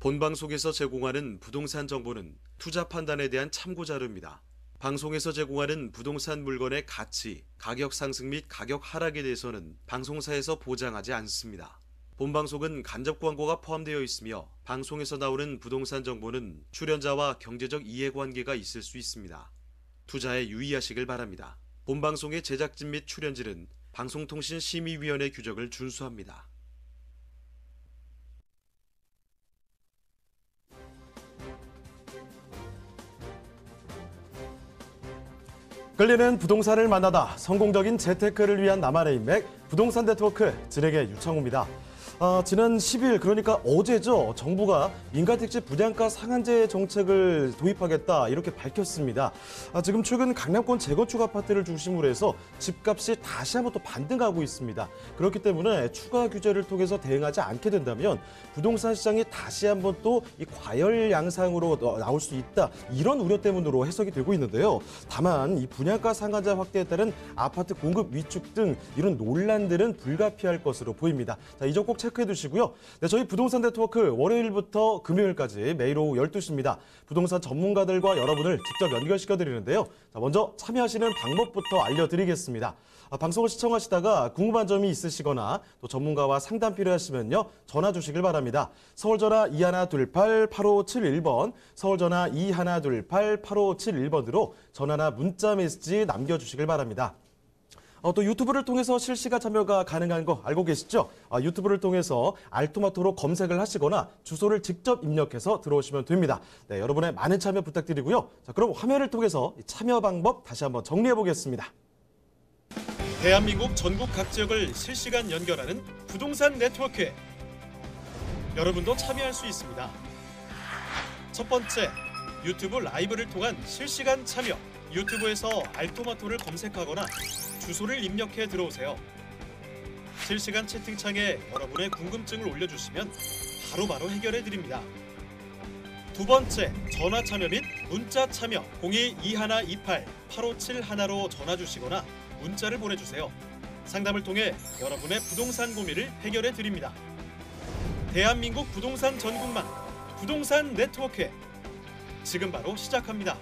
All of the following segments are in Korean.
본방송에서 제공하는 부동산 정보는 투자 판단에 대한 참고 자료입니다. 방송에서 제공하는 부동산 물건의 가치, 가격 상승 및 가격 하락에 대해서는 방송사에서 보장하지 않습니다. 본방송은 간접 광고가 포함되어 있으며 방송에서 나오는 부동산 정보는 출연자와 경제적 이해관계가 있을 수 있습니다. 투자에 유의하시길 바랍니다. 본방송의 제작진 및 출연진은 방송통신심의위원회 규정을 준수합니다. 끌리는 부동산을 만나다 성공적인 재테크를 위한 나만의 인맥 부동산 네트워크 진행의 유창호입니다. 지난 10일 그러니까 어제죠. 정부가 민간택지 분양가 상한제 정책을 도입하겠다 이렇게 밝혔습니다. 지금 최근 강남권 재건축 아파트를 중심으로 해서 집값이 다시 한번 또 반등하고 있습니다. 그렇기 때문에 추가 규제를 통해서 대응하지 않게 된다면 부동산 시장이 다시 한번 또 이 과열 양상으로 나올 수 있다. 이런 우려 때문으로 해석이 되고 있는데요. 다만 이 분양가 상한제 확대에 따른 아파트 공급 위축 등 이런 논란들은 불가피할 것으로 보입니다. 자, 이 점 꼭 체크해 두시고요. 네, 저희 부동산 네트워크 월요일부터 금요일까지 매일 오후 12시입니다. 부동산 전문가들과 여러분을 직접 연결시켜 드리는데요. 자, 먼저 참여하시는 방법부터 알려드리겠습니다. 방송을 시청하시다가 궁금한 점이 있으시거나 또 전문가와 상담 필요하시면요. 전화 주시길 바랍니다. 서울전화 2128-8571번, 서울전화 2128-8571번으로 전화나 문자 메시지 남겨주시길 바랍니다. 또 유튜브를 통해서 실시간 참여가 가능한 거 알고 계시죠? 유튜브를 통해서 알토마토로 검색을 하시거나 주소를 직접 입력해서 들어오시면 됩니다. 네, 여러분의 많은 참여 부탁드리고요. 자, 그럼 화면을 통해서 참여 방법 다시 한번 정리해 보겠습니다. 대한민국 전국 각 지역을 실시간 연결하는 부동산 네트워크. 여러분도 참여할 수 있습니다. 첫 번째, 유튜브 라이브를 통한 실시간 참여. 유튜브에서 알토마토를 검색하거나 주소를 입력해 들어오세요. 실시간 채팅창에 여러분의 궁금증을 올려주시면 바로바로 해결해 드립니다. 두 번째, 전화 참여 및 문자 참여 02-2128-8571로 전화 주시거나 문자를 보내주세요. 상담을 통해 여러분의 부동산 고민을 해결해 드립니다. 대한민국 부동산 전국망 부동산 네트워크 지금 바로 시작합니다.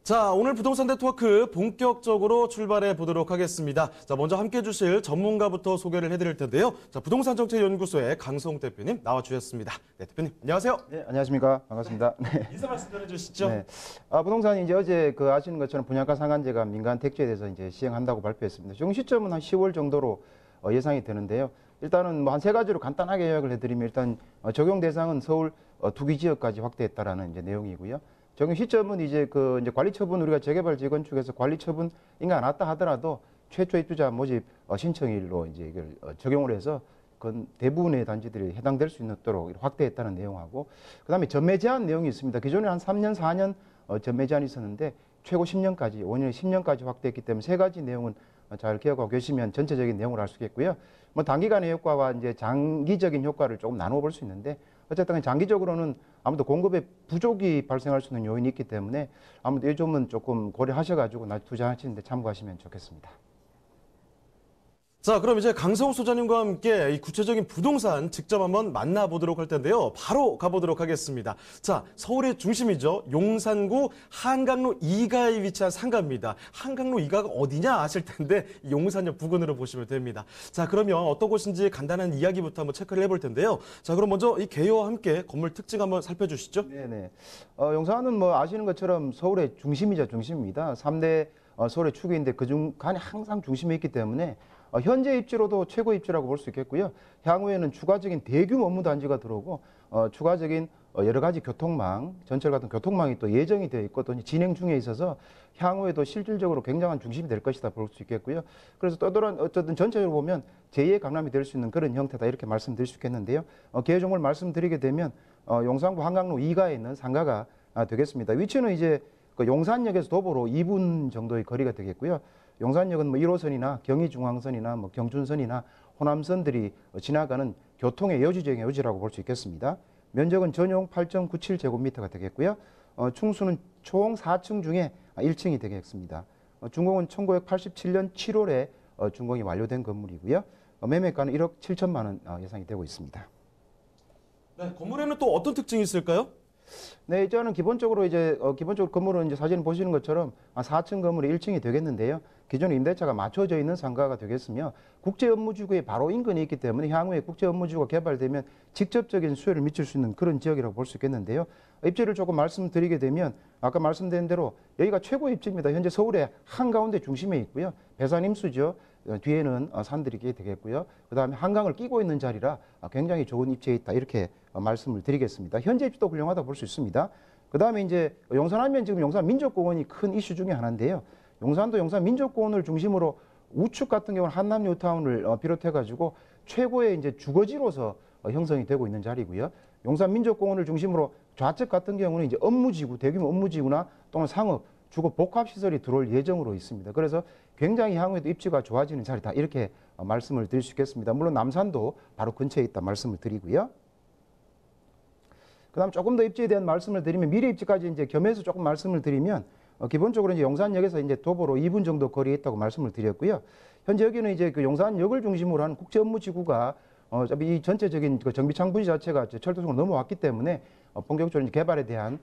자, 오늘 부동산 네트워크 본격적으로 출발해 보도록 하겠습니다. 자, 먼저 함께 해주실 전문가부터 소개를 해드릴 텐데요. 자, 부동산정책연구소의 강성욱 대표님 나와주셨습니다. 네, 대표님 안녕하세요. 네, 안녕하십니까. 반갑습니다. 네. 인사 말씀 전해주시죠. 네. 부동산이 이제 어제 아시는 것처럼 분양가 상한제가 민간 택지에 대해서 이제 시행한다고 발표했습니다. 정 시점은 한 10월 정도로 예상이 되는데요. 일단은 뭐 한 세 가지로 간단하게 요약을 해드리면 일단 적용 대상은 서울 두기 지역까지 확대했다라는 이제 내용이고요. 적용 시점은 이제 이제 관리 처분 우리가 재개발 재건축에서 관리 처분 인가 안 왔다 하더라도 최초 입주자 모집 신청일로 이제 이걸 적용을 해서 그 대부분의 단지들이 해당될 수 있도록 확대했다는 내용하고 그다음에 전매 제한 내용이 있습니다. 기존에 한 3년, 4년 전매 제한이 있었는데 최고 10년까지, 5년에 10년까지 확대했기 때문에 세 가지 내용은 잘 기억하고 계시면 전체적인 내용을 알 수 있겠고요. 뭐 단기간의 효과와 이제 장기적인 효과를 조금 나눠 볼 수 있는데 어쨌든 장기적으로는 아무래도 공급에 부족이 발생할 수 있는 요인이 있기 때문에 아무래도 이 점은 조금 고려하셔가지고 투자하시는데 참고하시면 좋겠습니다. 자, 그럼 이제 강성욱 소장님과 함께 이 구체적인 부동산 직접 한번 만나보도록 할 텐데요. 바로 가보도록 하겠습니다. 자, 서울의 중심이죠. 용산구 한강로 2가에 위치한 상가입니다. 한강로 2가가 어디냐 아실 텐데 용산역 부근으로 보시면 됩니다. 자, 그러면 어떤 곳인지 간단한 이야기부터 한번 체크를 해볼 텐데요. 자, 그럼 먼저 이 개요와 함께 건물 특징 한번 살펴주시죠. 네네. 용산은 뭐 아시는 것처럼 서울의 중심이자 중심입니다. 3대 서울의 축인데 그중 간에 항상 중심에 있기 때문에 현재 입지로도 최고 입지라고 볼 수 있겠고요. 향후에는 추가적인 대규모 업무 단지가 들어오고 추가적인 여러 가지 교통망, 전철 같은 교통망이 또 예정이 되어 있고 또 진행 중에 있어서 향후에도 실질적으로 굉장한 중심이 될 것이다 볼 수 있겠고요. 그래서 어쨌든 전체적으로 보면 제2의 강남이 될 수 있는 그런 형태다 이렇게 말씀드릴 수 있겠는데요. 개요 정보를 말씀드리게 되면 용산구 한강로 2가에 있는 상가가 되겠습니다. 위치는 이제 용산역에서 도보로 2분 정도의 거리가 되겠고요. 용산역은 뭐 1호선이나 경의중앙선이나 뭐 경춘선이나 호남선들이 지나가는 교통의 여지적인 여지라고 볼 수 있겠습니다. 면적은 전용 8.97제곱미터가 되겠고요. 충수는 총 4층 중에 1층이 되겠습니다. 준공은 1987년 7월에 준공이 완료된 건물이고요. 매매가는 1억 7천만 원 예상이 되고 있습니다. 네, 건물에는 또 어떤 특징이 있을까요? 네, 저는 기본적으로 기본적으로 건물은 이제 사진 보시는 것처럼 4층 건물이 1층이 되겠는데요. 기존 임대차가 맞춰져 있는 상가가 되겠으며 국제 업무지구에 바로 인근에 있기 때문에 향후에 국제 업무지구가 개발되면 직접적인 수혜를 미칠 수 있는 그런 지역이라고 볼 수 있겠는데요. 입지를 조금 말씀드리게 되면 아까 말씀드린 대로 여기가 최고 입지입니다. 현재 서울의 한가운데 중심에 있고요. 배산 임수죠. 뒤에는 산들이 되겠고요. 그다음에 한강을 끼고 있는 자리라 굉장히 좋은 입지에 있다 이렇게 말씀을 드리겠습니다. 현재 입지도 훌륭하다 볼 수 있습니다. 그다음에 이제 용산하면 지금 용산 민족공원이 큰 이슈 중에 하나인데요. 용산도 용산 민족공원을 중심으로 우측 같은 경우는 한남 뉴타운을 비롯해 가지고 최고의 이제 주거지로서 형성이 되고 있는 자리고요. 용산 민족공원을 중심으로 좌측 같은 경우는 이제 업무지구, 대규모 업무지구나 또는 상업, 주거 복합시설이 들어올 예정으로 있습니다. 그래서 굉장히 향후에도 입지가 좋아지는 자리다 이렇게 말씀을 드릴 수 있겠습니다. 물론 남산도 바로 근처에 있다 말씀을 드리고요. 그다음 조금 더 입지에 대한 말씀을 드리면 미래 입지까지 이제 겸해서 조금 말씀을 드리면 기본적으로 이제 용산역에서 이제 도보로 2분 정도 거리에 있다고 말씀을 드렸고요. 현재 여기는 이제 그 용산역을 중심으로 한 국제 업무지구가 어차피 이 전체적인 그 정비창 부지 자체가 철도성으로 넘어왔기 때문에 본격적으로 이제 개발에 대한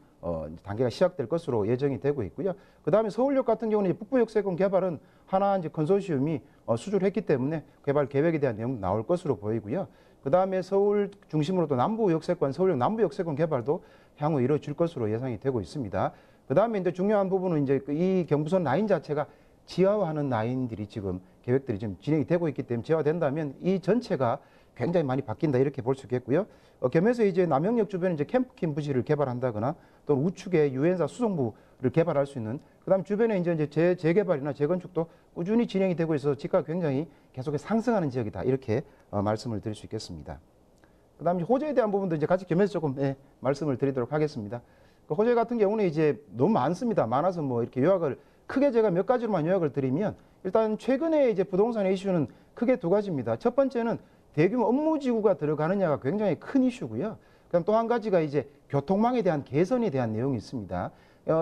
단계가 시작될 것으로 예정이 되고 있고요. 그 다음에 서울역 같은 경우는 북부역세권 개발은 하나 이제 컨소시엄이 수주를 했기 때문에 개발 계획에 대한 내용 나올 것으로 보이고요. 그 다음에 서울 중심으로 또 남부역세권, 서울역 남부역세권 개발도 향후 이루어질 것으로 예상이 되고 있습니다. 그 다음에 이제 중요한 부분은 이제 이 경부선 라인 자체가 지하화하는 라인들이 지금 계획들이 지금 진행이 되고 있기 때문에 지하화된다면 이 전체가 굉장히 많이 바뀐다 이렇게 볼 수 있겠고요. 겸해서 이제 남영역 주변에 이제 캠프킨 부지를 개발한다거나 또는 우측에 유엔사 수송부를 개발할 수 있는 그다음 주변에 이제 재개발이나 재건축도 꾸준히 진행이 되고 있어서 지가가 굉장히 계속해서 상승하는 지역이다 이렇게 말씀을 드릴 수 있겠습니다. 그다음 호재에 대한 부분도 이제 같이 겸해서 조금 말씀을 드리도록 하겠습니다. 그 호재 같은 경우는 이제 너무 많습니다. 많아서 뭐 이렇게 요약을 크게 제가 몇 가지로만 요약을 드리면 일단 최근에 이제 부동산의 이슈는 크게 두 가지입니다. 첫 번째는 대규모 업무지구가 들어가느냐가 굉장히 큰 이슈고요. 그다음 또 한 가지가 이제 교통망에 대한 개선에 대한 내용이 있습니다.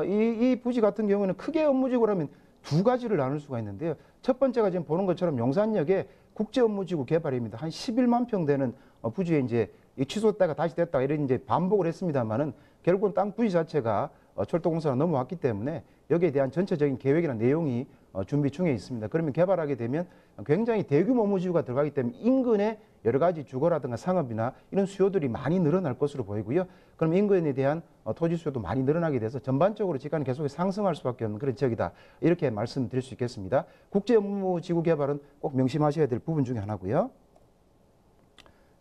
이 부지 같은 경우는 크게 업무지구라면 두 가지를 나눌 수가 있는데요. 첫 번째가 지금 보는 것처럼 용산역에 국제 업무지구 개발입니다. 한 11만 평 되는 부지에 이제 취소했다가 다시 됐다가 이런 이제 반복을 했습니다만은 결국은 땅 부지 자체가 철도공사로 넘어왔기 때문에 여기에 대한 전체적인 계획이나 내용이 준비 중에 있습니다. 그러면 개발하게 되면 굉장히 대규모 업무지구가 들어가기 때문에 인근에 여러 가지 주거라든가 상업이나 이런 수요들이 많이 늘어날 것으로 보이고요. 그럼 인근에 대한 토지 수요도 많이 늘어나게 돼서 전반적으로 지가는 계속 상승할 수밖에 없는 그런 지역이다. 이렇게 말씀드릴 수 있겠습니다. 국제 업무지구 개발은 꼭 명심하셔야 될 부분 중에 하나고요.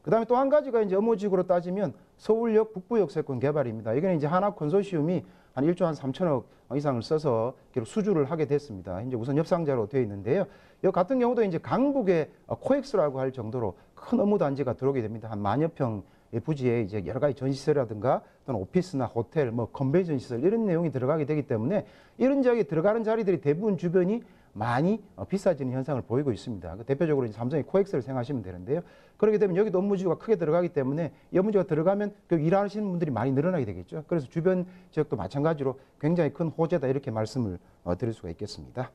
그다음에 또 한 가지가 이제 업무지구로 따지면 서울역 북부역세권 개발입니다. 이거는 이제 하나 컨소시엄이 한 1조 한 3천억 이상을 써서 계속 수주를 하게 됐습니다. 이제 우선 협상자로 되어 있는데요. 이 같은 경우도 이제 강북에 코엑스라고 할 정도로 큰 업무단지가 들어오게 됩니다. 한 만여 평의 부지에 이제 여러 가지 전시시설이라든가 또는 오피스나 호텔, 뭐 컨벤션 시설 이런 내용이 들어가게 되기 때문에 이런 지역에 들어가는 자리들이 대부분 주변이 많이 비싸지는 현상을 보이고 있습니다. 대표적으로 이제 삼성의 코엑스를 생각하시면 되는데요. 그렇게 되면 여기도 업무지구가 크게 들어가기 때문에 이 업무지구가 들어가면 그 일하시는 분들이 많이 늘어나게 되겠죠. 그래서 주변 지역도 마찬가지로 굉장히 큰 호재다 이렇게 말씀을 드릴 수가 있겠습니다.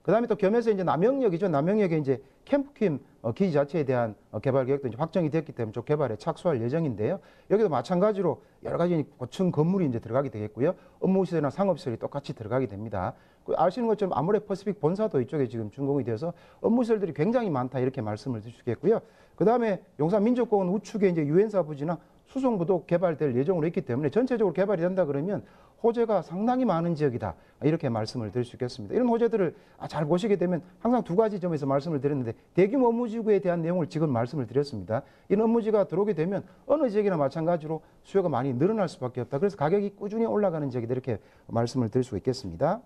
그 다음에 또 겸해서 이제 남영역이죠. 남영역에 이제 캠프킴 기지 자체에 대한 개발 계획도 이제 확정이 됐기 때문에 쪽 개발에 착수할 예정인데요. 여기도 마찬가지로 여러 가지 고층 건물이 이제 들어가게 되겠고요. 업무시설이나 상업시설이 똑같이 들어가게 됩니다. 아시는 것처럼 아모레퍼시픽 본사도 이쪽에 지금 준공이 되어서 업무시설들이 굉장히 많다 이렇게 말씀을 드릴 수 있겠고요. 그 다음에 용산민족공원 우측에 이제 유엔사 부지나 수송부도 개발될 예정으로 있기 때문에 전체적으로 개발이 된다 그러면 호재가 상당히 많은 지역이다 이렇게 말씀을 드릴 수 있겠습니다. 이런 호재들을 잘 보시게 되면 항상 두 가지 점에서 말씀을 드렸는데 대규모 업무지구에 대한 내용을 지금 말씀을 드렸습니다. 이런 업무지구가 들어오게 되면 어느 지역이나 마찬가지로 수요가 많이 늘어날 수밖에 없다. 그래서 가격이 꾸준히 올라가는 지역이다 이렇게 말씀을 드릴 수 있겠습니다.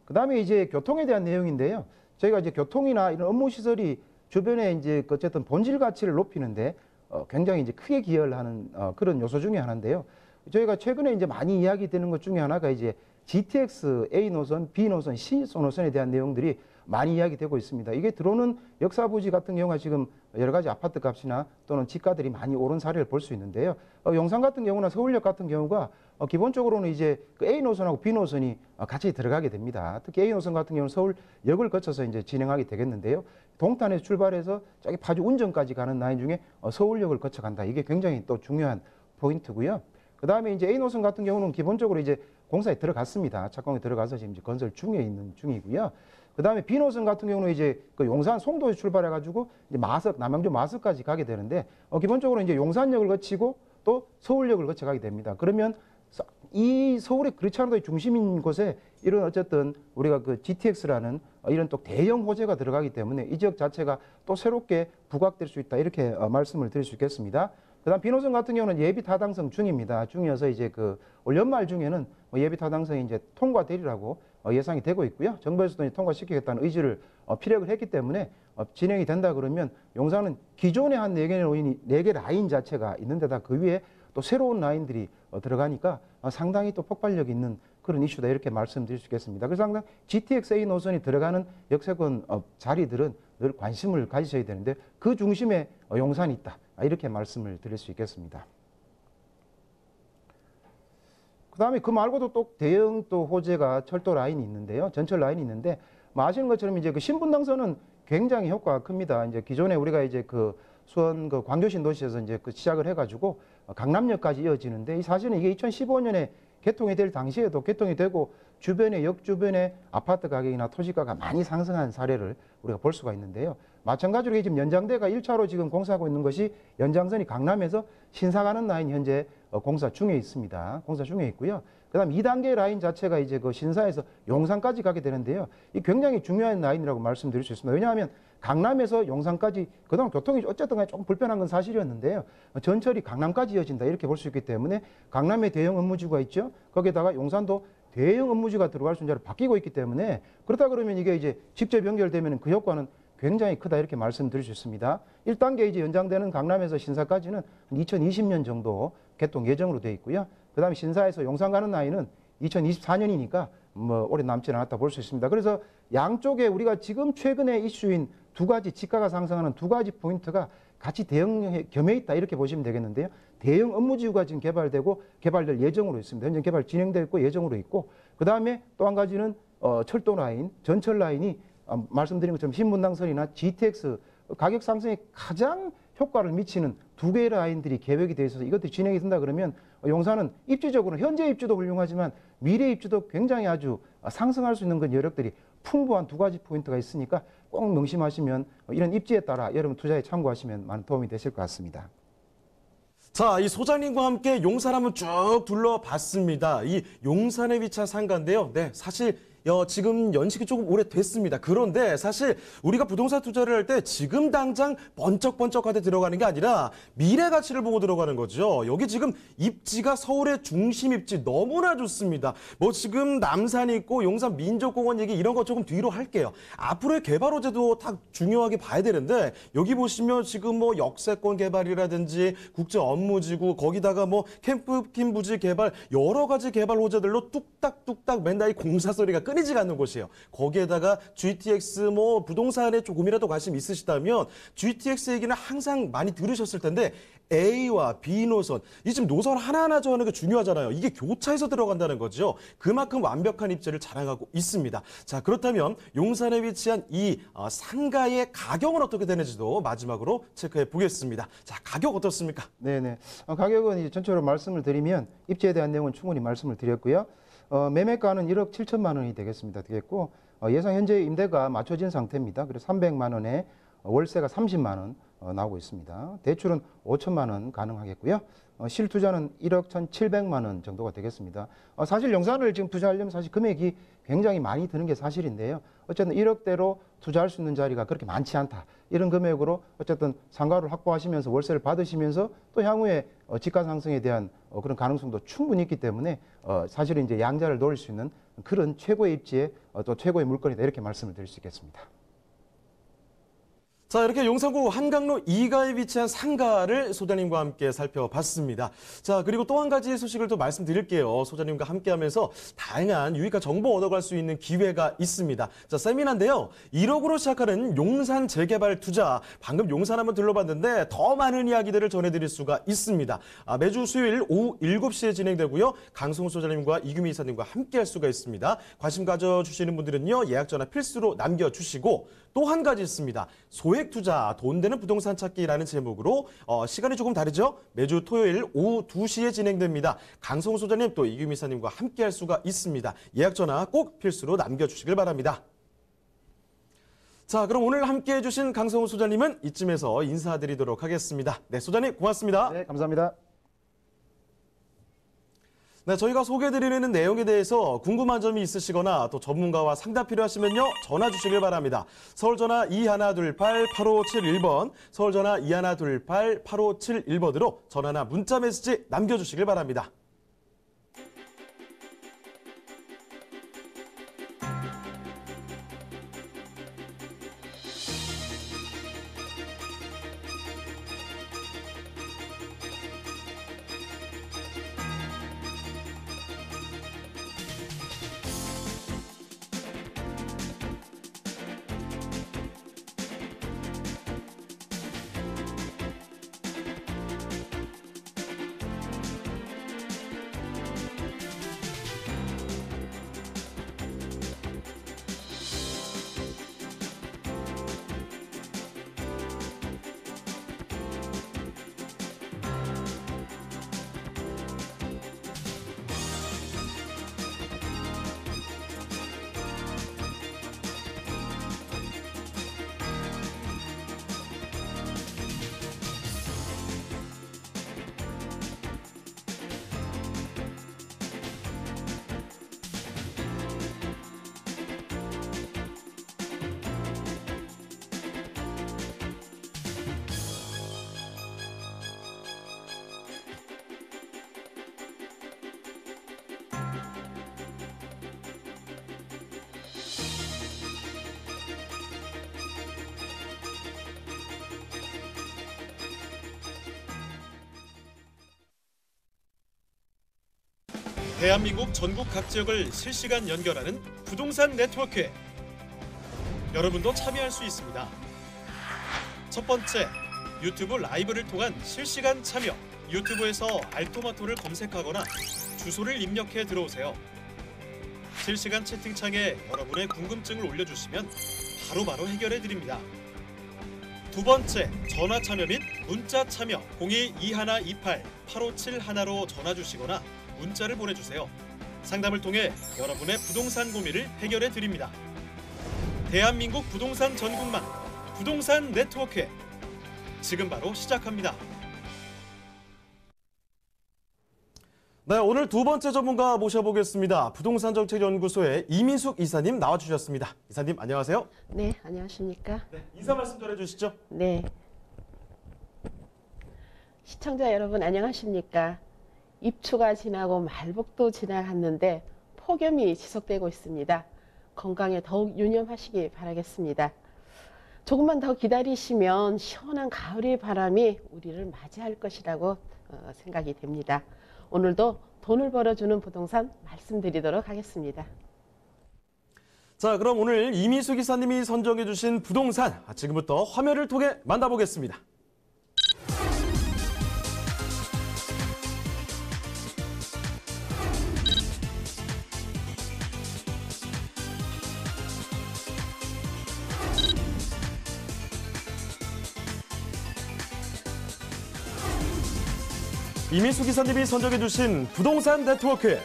그 다음에 이제 교통에 대한 내용인데요. 저희가 이제 교통이나 이런 업무시설이 주변에 이제 어쨌든 본질 가치를 높이는데 굉장히 이제 크게 기여를 하는 그런 요소 중에 하나인데요. 저희가 최근에 이제 많이 이야기되는 것 중에 하나가 이제 GTX A 노선, B 노선, C 노선에 대한 내용들이 많이 이야기되고 있습니다. 이게 들어오는 역사 부지 같은 경우가 지금 여러 가지 아파트 값이나 또는 집가들이 많이 오른 사례를 볼 수 있는데요. 용산 같은 경우나 서울역 같은 경우가 기본적으로는 이제 그 A 노선하고 B 노선이 같이 들어가게 됩니다. 특히 A 노선 같은 경우는 서울역을 거쳐서 이제 진행하게 되겠는데요. 동탄에서 출발해서 저기 파주 운정까지 가는 라인 중에 서울역을 거쳐간다. 이게 굉장히 또 중요한 포인트고요. 그 다음에 이제 A 노선 같은 경우는 기본적으로 이제 공사에 들어갔습니다. 착공에 들어가서 지금 이제 건설 중에 있는 중이고요. 그 다음에 B 노선 같은 경우는 이제 그 용산 송도에서 출발해가지고 이제 마석, 남양주 마석까지 가게 되는데 기본적으로 이제 용산역을 거치고 또 서울역을 거쳐가게 됩니다. 그러면 이 서울의 그렇지 않아도 중심인 곳에 이런 어쨌든 우리가 그 GTX라는 이런 또 대형 호재가 들어가기 때문에 이 지역 자체가 또 새롭게 부각될 수 있다 이렇게 말씀을 드릴 수 있겠습니다. 그다음 비노선 같은 경우는 예비 타당성 중입니다. 중이어서 이제 그 올 연말 중에는 예비 타당성이 이제 통과되리라고 예상이 되고 있고요. 정부에서도 이제 통과시키겠다는 의지를 피력을 했기 때문에 진행이 된다 그러면 용산은 기존의 한 4개 라인 자체가 있는데다 그 위에 또 새로운 라인들이 들어가니까 상당히 또 폭발력 있는 그런 이슈다 이렇게 말씀드릴 수 있겠습니다. 그래서 항상 GTX-A 노선이 들어가는 역세권 자리들은 늘 관심을 가지셔야 되는데 그 중심에 용산이 있다 이렇게 말씀을 드릴 수 있겠습니다. 그다음에 그 말고도 또 대형 또 호재가 철도 라인이 있는데요. 전철 라인이 있는데 아시는 것처럼 이제 그 신분당선은 굉장히 효과가 큽니다. 이제 기존에 우리가 이제 그 수원 그 광교신도시에서 이제 그 시작을 해가지고 강남역까지 이어지는데 사실은 이게 2015년에 개통이 될 당시에도 개통이 되고 주변의 역 주변의 아파트 가격이나 토지가가 많이 상승한 사례를 우리가 볼 수가 있는데요. 마찬가지로 지금 연장대가 1차로 지금 공사하고 있는 것이 연장선이 강남에서 신사 가는 라인 현재 공사 중에 있습니다. 공사 중에 있고요. 그다음 2단계 라인 자체가 이제 그 신사에서 용산까지 가게 되는데요. 이 굉장히 중요한 라인이라고 말씀드릴 수 있습니다. 왜냐하면 강남에서 용산까지 그동안 교통이 어쨌든 간에 조금 불편한 건 사실이었는데요. 전철이 강남까지 이어진다 이렇게 볼 수 있기 때문에 강남에 대형 업무지구가 있죠. 거기에다가 용산도 대형 업무지구가 들어갈 수 있는 자로 바뀌고 있기 때문에 그렇다 그러면 이게 이제 직접 연결되면 그 효과는 굉장히 크다 이렇게 말씀드릴 수 있습니다. 1단계 이제 연장되는 강남에서 신사까지는 2020년 정도 개통 예정으로 되어 있고요. 그다음에 신사에서 용산 가는 라인은 2024년이니까 뭐 오래 남지는 않았다 볼 수 있습니다. 그래서 양쪽에 우리가 지금 최근에 이슈인 두 가지 지가가 상승하는 두 가지 포인트가 같이 대형 겸해 있다 이렇게 보시면 되겠는데요. 대형 업무지구가 지금 개발되고 개발될 예정으로 있습니다. 현재 개발 진행되고 있고 예정으로 있고 그 다음에 또 한 가지는 철도 라인, 전철 라인이 말씀드린 것처럼 신분당선이나 GTX 가격 상승에 가장 효과를 미치는 두 개의 라인들이 계획이 되어 있어서 이것들이 진행이 된다 그러면 용산은 입지적으로는 현재 입지도 훌륭하지만 미래 입지도 굉장히 아주 상승할 수 있는 그런 여력들이 풍부한 두 가지 포인트가 있으니까 꼭 명심하시면 이런 입지에 따라 여러분 투자에 참고하시면 많은 도움이 되실 것 같습니다. 자, 이 소장님과 함께 용산 한번 쭉 둘러봤습니다. 이 용산에 위치한 상가인데요. 네, 사실 지금 연식이 조금 오래됐습니다. 그런데 사실 우리가 부동산 투자를 할 때 지금 당장 번쩍번쩍하게 들어가는 게 아니라 미래 가치를 보고 들어가는 거죠. 여기 지금 입지가 서울의 중심 입지 너무나 좋습니다. 뭐 지금 남산이 있고 용산 민족공원 얘기 이런 거 조금 뒤로 할게요. 앞으로의 개발 호재도 다 중요하게 봐야 되는데 여기 보시면 지금 뭐 역세권 개발이라든지 국제 업무지구 거기다가 뭐 캠프킴 부지 개발 여러 가지 개발 호재들로 뚝딱뚝딱 맨날 이 공사 소리가 끊이지가 않는 곳이에요. 거기에다가 GTX 뭐 부동산에 조금이라도 관심 있으시다면 GTX 얘기는 항상 많이 들으셨을 텐데 A와 B 노선, 이 지금 노선 하나하나 정하는 게 중요하잖아요. 이게 교차해서 들어간다는 거죠. 그만큼 완벽한 입지를 자랑하고 있습니다. 자, 그렇다면 용산에 위치한 이 상가의 가격은 어떻게 되는지도 마지막으로 체크해 보겠습니다. 자, 가격 어떻습니까? 네네. 가격은 이제 전체적으로 말씀을 드리면 입지에 대한 내용은 충분히 말씀을 드렸고요. 매매가는 1억 7천만 원이 되겠고 예상 현재 임대가 맞춰진 상태입니다. 그래서 300만 원에 월세가 30만 원 나오고 있습니다. 대출은 5천만 원 가능하겠고요. 실투자는 1억 1,700만 원 정도가 되겠습니다. 사실 용산을 지금 투자하려면 사실 금액이 굉장히 많이 드는 게 사실인데요. 어쨌든 1억대로 투자할 수 있는 자리가 그렇게 많지 않다. 이런 금액으로 어쨌든 상가를 확보하시면서 월세를 받으시면서 또 향후에 집가 상승에 대한 그런 가능성도 충분히 있기 때문에 사실은 이제 양자를 노릴 수 있는 그런 최고의 입지에 또 최고의 물건이다 이렇게 말씀을 드릴 수 있겠습니다. 자, 이렇게 용산구 한강로 2가에 위치한 상가를 소장님과 함께 살펴봤습니다. 자, 그리고 또 한 가지 소식을 또 말씀드릴게요. 소장님과 함께하면서 다양한 유익한 정보 얻어갈 수 있는 기회가 있습니다. 자, 세미나인데요. 1억으로 시작하는 용산 재개발 투자. 방금 용산 한번 둘러봤는데 더 많은 이야기들을 전해드릴 수가 있습니다. 매주 수요일 오후 7시에 진행되고요. 강성우 소장님과 이규미 이사님과 함께할 수가 있습니다. 관심 가져주시는 분들은요. 예약 전화 필수로 남겨주시고 또 한 가지 있습니다. 소액 투자, 돈 되는 부동산 찾기라는 제목으로 시간이 조금 다르죠? 매주 토요일 오후 2시에 진행됩니다. 강성우 소장님 또 이규미 이사님과 함께할 수가 있습니다. 예약 전화 꼭 필수로 남겨주시길 바랍니다. 자, 그럼 오늘 함께해 주신 강성우 소장님은 이쯤에서 인사드리도록 하겠습니다. 네, 소장님 고맙습니다. 네, 감사합니다. 네, 저희가 소개해드리는 내용에 대해서 궁금한 점이 있으시거나 또 전문가와 상담 필요하시면요. 전화 주시길 바랍니다. 서울전화 2128-8571번, 서울전화 2128-8571번으로 전화나 문자 메시지 남겨주시길 바랍니다. 대한민국 전국 각 지역을 실시간 연결하는 부동산 네트워크. 여러분도 참여할 수 있습니다. 첫 번째, 유튜브 라이브를 통한 실시간 참여. 유튜브에서 알토마토를 검색하거나 주소를 입력해 들어오세요. 실시간 채팅창에 여러분의 궁금증을 올려주시면 바로바로 해결해 드립니다. 두 번째, 전화 참여 및 문자 참여. 02-2128-8571로 전화 주시거나 문자를 보내주세요. 상담을 통해 여러분의 부동산 고민을 해결해 드립니다. 대한민국 부동산 전국망 부동산 네트워크, 지금 바로 시작합니다. 네, 오늘 두 번째 전문가 모셔보겠습니다. 부동산정책연구소의 이민숙 이사님 나와주셨습니다. 이사님 안녕하세요. 네, 안녕하십니까? 네, 인사 말씀 전해주시죠. 네. 시청자 여러분 안녕하십니까? 입추가 지나고 말복도 지나갔는데 폭염이 지속되고 있습니다. 건강에 더욱 유념하시기 바라겠습니다. 조금만 더 기다리시면 시원한 가을의 바람이 우리를 맞이할 것이라고 생각이 됩니다. 오늘도 돈을 벌어주는 부동산 말씀드리도록 하겠습니다. 자, 그럼 오늘 이민숙 이사님이 선정해 주신 부동산 지금부터 화면을 통해 만나보겠습니다. 이민숙 기사님이 선정해 주신 부동산 네트워크.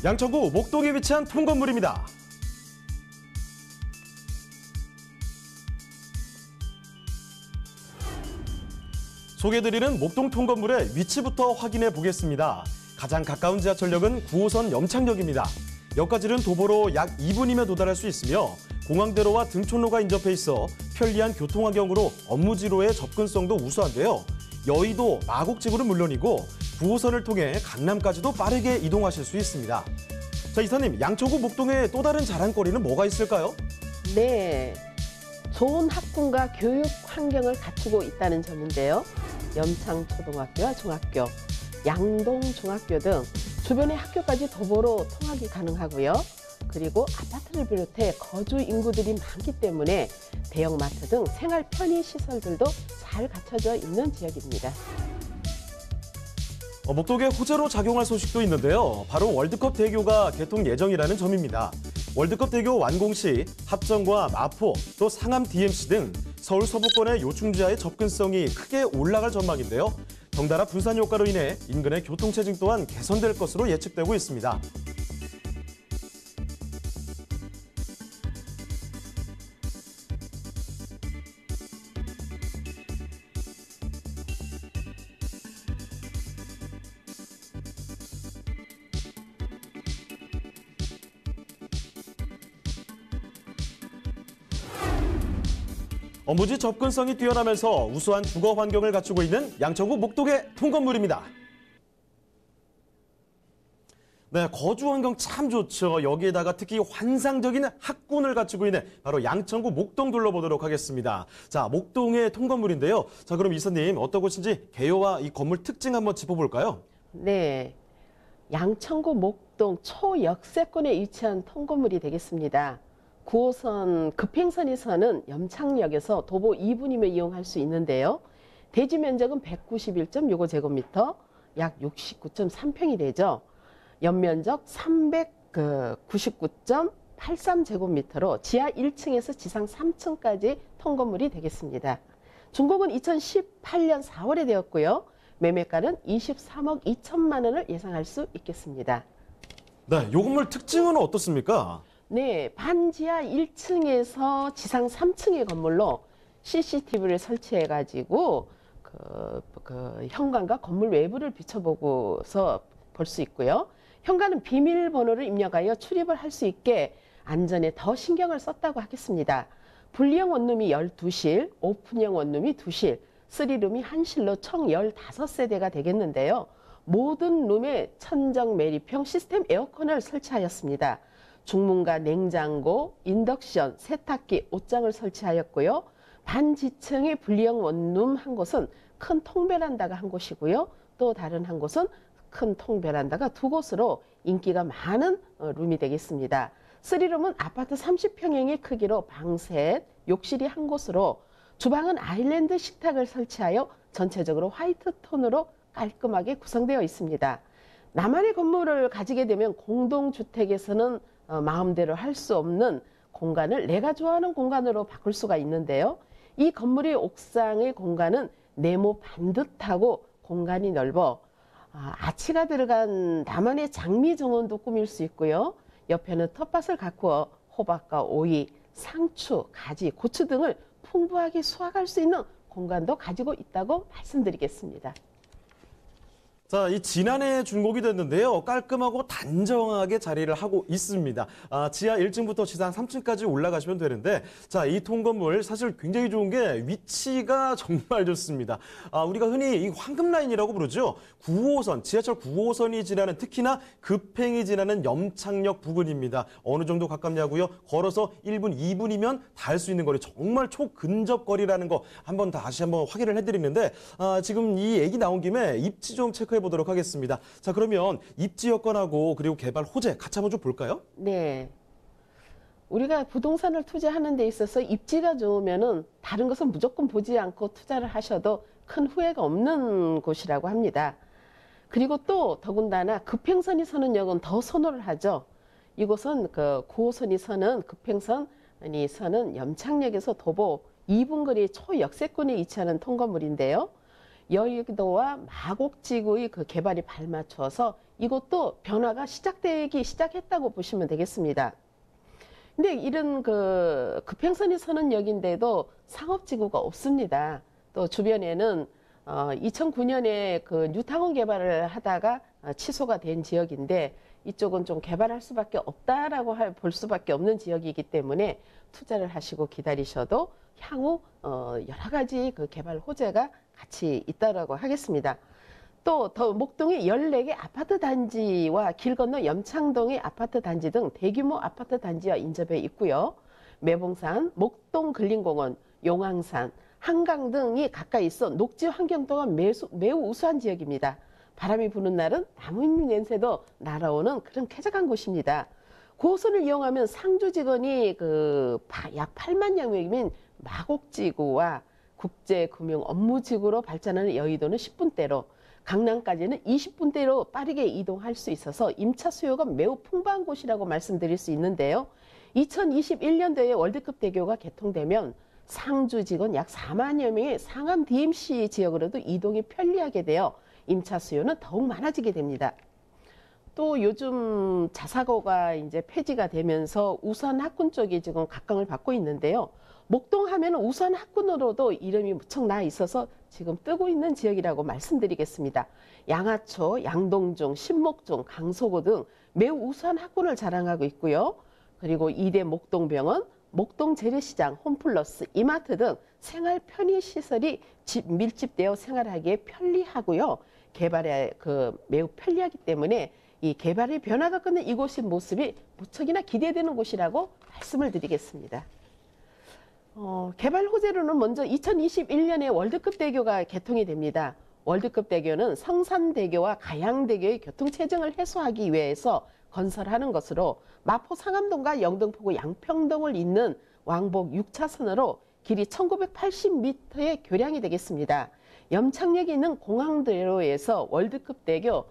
양천구 목동에 위치한 통건물입니다. 소개해드리는 목동 통건물의 위치부터 확인해 보겠습니다. 가장 가까운 지하철역은 9호선 염창역입니다. 역까지는 도보로 약 2분이면 도달할 수 있으며 공항대로와 등촌로가 인접해 있어 편리한 교통환경으로 업무지로의 접근성도 우수한데요. 여의도, 마곡지구는 물론이고 9호선을 통해 강남까지도 빠르게 이동하실 수 있습니다. 자, 이사님, 양천구 목동에 또 다른 자랑거리는 뭐가 있을까요? 네, 좋은 학군과 교육 환경을 갖추고 있다는 점인데요. 염창초등학교와 중학교, 양동중학교 등 주변의 학교까지 도보로 통학이 가능하고요. 그리고 아파트를 비롯해 거주 인구들이 많기 때문에 대형마트 등 생활 편의 시설들도 잘 갖춰져 있는 지역입니다. 목동에 호재로 작용할 소식도 있는데요. 바로 월드컵 대교가 개통 예정이라는 점입니다. 월드컵 대교 완공 시 합정과 마포, 또 상암 DMC 등 서울 서부권의 요충지와의 접근성이 크게 올라갈 전망인데요. 덩달아 분산 효과로 인해 인근의 교통체증 또한 개선될 것으로 예측되고 있습니다. 무지 접근성이 뛰어나면서 우수한 주거 환경을 갖추고 있는 양천구 목동의 통건물입니다. 네, 거주 환경 참 좋죠. 여기에다가 특히 환상적인 학군을 갖추고 있는 바로 양천구 목동 둘러보도록 하겠습니다. 자, 목동의 통건물인데요. 자, 그럼 이사님 어떤 곳인지 개요와 이 건물 특징 한번 짚어볼까요? 네, 양천구 목동 초역세권에 위치한 통건물이 되겠습니다. 9호선 급행선이 서는 염창역에서 도보 2분이면 이용할 수 있는데요. 대지 면적은 191.65제곱미터, 약 69.3평이 되죠. 연면적 399.83제곱미터로 지하 1층에서 지상 3층까지 통건물이 되겠습니다. 준공은 2018년 4월에 되었고요. 매매가는 23억 2천만 원을 예상할 수 있겠습니다. 네, 이 건물 특징은 어떻습니까? 네, 반지하 1층에서 지상 3층의 건물로 CCTV를 설치해가지고 그 현관과 건물 외부를 비춰보고서 볼 수 있고요. 현관은 비밀번호를 입력하여 출입을 할 수 있게 안전에 더 신경을 썼다고 하겠습니다. 분리형 원룸이 12실, 오픈형 원룸이 2실, 3룸이 1실로 총 15세대가 되겠는데요. 모든 룸에 천정 매립형 시스템 에어컨을 설치하였습니다. 중문과 냉장고, 인덕션, 세탁기, 옷장을 설치하였고요. 반지층의 분리형 원룸 한 곳은 큰 통베란다가 한 곳이고요. 또 다른 한 곳은 큰 통베란다가 2곳으로 인기가 많은 룸이 되겠습니다. 3룸은 아파트 30평형의 크기로 방 셋, 욕실이 한 곳으로 주방은 아일랜드 식탁을 설치하여 전체적으로 화이트 톤으로 깔끔하게 구성되어 있습니다. 나만의 건물을 가지게 되면 공동주택에서는 마음대로 할 수 없는 공간을 내가 좋아하는 공간으로 바꿀 수가 있는데요. 이 건물의 옥상의 공간은 네모 반듯하고 공간이 넓어 아치가 들어간 나만의 장미 정원도 꾸밀 수 있고요. 옆에는 텃밭을 가꾸어 호박과 오이, 상추, 가지, 고추 등을 풍부하게 수확할 수 있는 공간도 가지고 있다고 말씀드리겠습니다. 자, 이 지난해 준공이 됐는데요. 깔끔하고 단정하게 자리를 하고 있습니다. 지하 1층부터 지상 3층까지 올라가시면 되는데, 자, 이 통건물 사실 굉장히 좋은 게 위치가 정말 좋습니다. 우리가 흔히 이 황금라인이라고 부르죠. 9호선, 지하철 9호선이 지나는 특히나 급행이 지나는 염창역 부근입니다. 어느 정도 가깝냐고요? 걸어서 1분, 2분이면 닿을 수 있는 거리, 정말 초근접 거리라는 거 다시 한번 확인을 해드리는데, 지금 이 얘기 나온 김에 입지 좀 체크해 보도록 하겠습니다. 자, 그러면 입지 여건하고 그리고 개발 호재 같이 한번 좀 볼까요? 네. 우리가 부동산을 투자하는 데 있어서 입지가 좋으면은 다른 것은 무조건 보지 않고 투자를 하셔도 큰 후회가 없는 곳이라고 합니다. 그리고 또 더군다나 급행선이 서는 역은 더 선호를 하죠. 이곳은 그 9호선이 서는 급행선이 서는 염창역에서 도보 2분 거리 초역세권에 위치하는 통건물인데요. 여의도와 마곡지구의 그 개발이 발맞춰서 이것도 변화가 시작되기 시작했다고 보시면 되겠습니다. 근데 이런 그 급행선이 서는 역인데도 상업지구가 없습니다. 또 주변에는 2009년에 그 뉴타운 개발을 하다가 취소가 된 지역인데 이쪽은 좀 개발할 수밖에 없다라고 볼 수밖에 없는 지역이기 때문에 투자를 하시고 기다리셔도 향후 여러 가지 그 개발 호재가 같이 있다라고 하겠습니다. 또 더 목동의 14개 아파트 단지와 길 건너 염창동의 아파트 단지 등 대규모 아파트 단지와 인접해 있고요. 매봉산, 목동 근린공원, 용왕산, 한강 등이 가까이 있어 녹지 환경도가 매우 우수한 지역입니다. 바람이 부는 날은 나뭇잎 냄새도 날아오는 그런 쾌적한 곳입니다. 고선을 이용하면 상주 직원이 약 8만여 명인 마곡지구와 국제금융 업무지구로 발전하는 여의도는 10분대로, 강남까지는 20분대로 빠르게 이동할 수 있어서 임차 수요가 매우 풍부한 곳이라고 말씀드릴 수 있는데요. 2021년도에 월드컵 대교가 개통되면 상주 직원 약 4만여 명의 상암 DMC 지역으로도 이동이 편리하게 되어 임차 수요는 더욱 많아지게 됩니다. 또 요즘 자사고가 이제 폐지가 되면서 우수한 학군 쪽이 지금 각광을 받고 있는데요. 목동 하면 우수한 학군으로도 이름이 무척 나 있어서 지금 뜨고 있는 지역이라고 말씀드리겠습니다. 양아초, 양동중, 신목중, 강서구 등 매우 우수한 학군을 자랑하고 있고요. 그리고 이대 목동병원, 목동 재래시장, 홈플러스, 이마트 등 생활 편의 시설이 밀집되어 생활하기에 편리하고요. 개발에 매우 편리하기 때문에 이 개발의 변화가 끊는 이곳의 모습이 무척이나 기대되는 곳이라고 말씀을 드리겠습니다. 개발 호재로는 먼저 2021년에 월드컵 대교가 개통이 됩니다. 월드컵 대교는 성산대교와 가양대교의 교통체증을 해소하기 위해서 건설하는 것으로 마포 상암동과 영등포구 양평동을 잇는 왕복 6차선으로 길이 1980m의 교량이 되겠습니다. 염창역에 있는 공항대로에서 월드컵 대교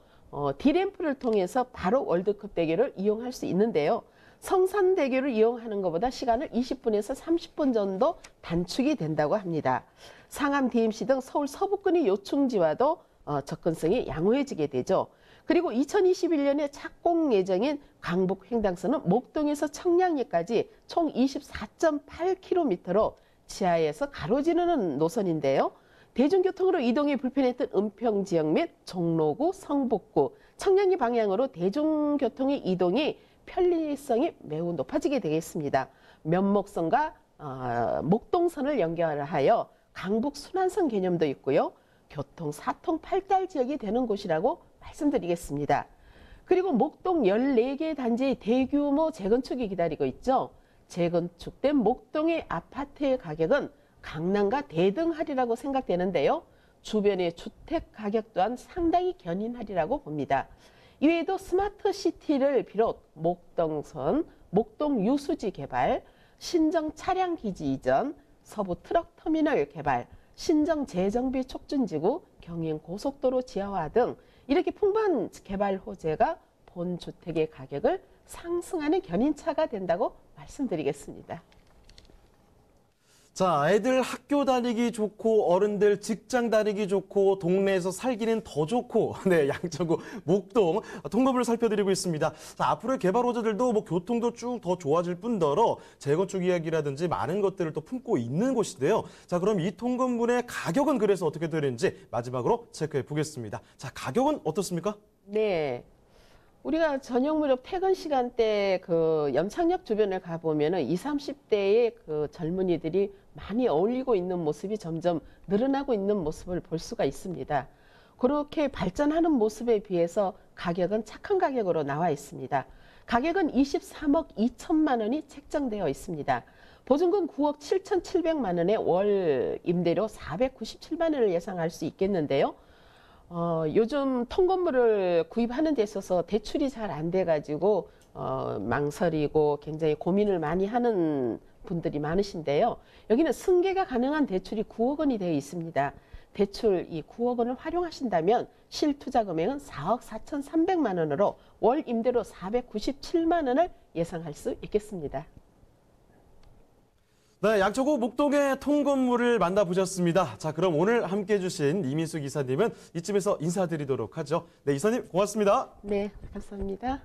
D램프를 통해서 바로 월드컵 대교를 이용할 수 있는데요. 성산대교를 이용하는 것보다 시간을 20분에서 30분 정도 단축이 된다고 합니다. 상암 DMC 등 서울 서부권의 요충지와도 접근성이 양호해지게 되죠. 그리고 2021년에 착공 예정인 강북 횡단선은 목동에서 청량리까지 총 24.8km로 지하에서 가로지르는 노선인데요. 대중교통으로 이동이 불편했던 은평 지역 및 종로구, 성북구, 청량리 방향으로 대중교통의 이동이 편리성이 매우 높아지게 되겠습니다. 면목선과 목동선을 연결하여 강북 순환선 개념도 있고요. 교통 사통팔달 지역이 되는 곳이라고 말씀드리겠습니다. 그리고 목동 14개 단지의 대규모 재건축이 기다리고 있죠. 재건축된 목동의 아파트의 가격은 강남과 대등하리라고 생각되는데요. 주변의 주택 가격 또한 상당히 견인하리라고 봅니다. 이외에도 스마트시티를 비롯 목동선, 목동 유수지 개발, 신정 차량기지 이전, 서부 트럭터미널 개발, 신정 재정비 촉진지구, 경인고속도로 지하화 등 이렇게 풍부한 개발 호재가 본 주택의 가격을 상승하는 견인차가 된다고 말씀드리겠습니다. 자, 아이들 학교 다니기 좋고 어른들 직장 다니기 좋고 동네에서 살기는 더 좋고 네, 양천구 목동 통로를 살펴드리고 있습니다. 자, 앞으로의 개발 호재들도 교통도 쭉 더 좋아질 뿐더러 재건축 이야기라든지 많은 것들을 또 품고 있는 곳인데요. 자, 그럼 이 통건물의 가격은 그래서 어떻게 되는지 마지막으로 체크해 보겠습니다. 자, 가격은 어떻습니까? 네. 우리가 저녁 무렵 퇴근 시간대 염창역 주변을 가보면은 20, 30대의 젊은이들이 많이 어울리고 있는 모습이 점점 늘어나고 있는 모습을 볼 수가 있습니다. 그렇게 발전하는 모습에 비해서 가격은 착한 가격으로 나와 있습니다. 가격은 23억 2천만 원이 책정되어 있습니다. 보증금 9억 7,700만 원에 월 임대료 497만 원을 예상할 수 있겠는데요. 요즘 통건물을 구입하는 데 있어서 대출이 잘 안 돼가지고 망설이고 굉장히 고민을 많이 하는 분들이 많으신데요. 여기는 승계가 가능한 대출이 9억 원이 되어 있습니다. 대출 이 9억 원을 활용하신다면 실투자 금액은 4억 4,300만 원으로 월 임대료 497만 원을 예상할 수 있겠습니다. 네, 양천구 목동의 통건물을 만나보셨습니다. 자, 그럼 오늘 함께해 주신 이민수 기사님은 이쯤에서 인사드리도록 하죠. 네, 이사님 고맙습니다. 네, 감사합니다.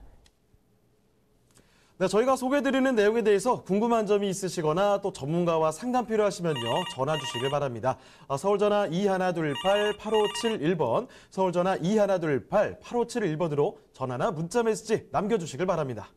네, 저희가 소개해드리는 내용에 대해서 궁금한 점이 있으시거나 또 전문가와 상담 필요하시면요. 전화 주시길 바랍니다. 서울전화 2128-8571번, 서울전화 2128-8571번으로 전화나 문자 메시지 남겨주시길 바랍니다.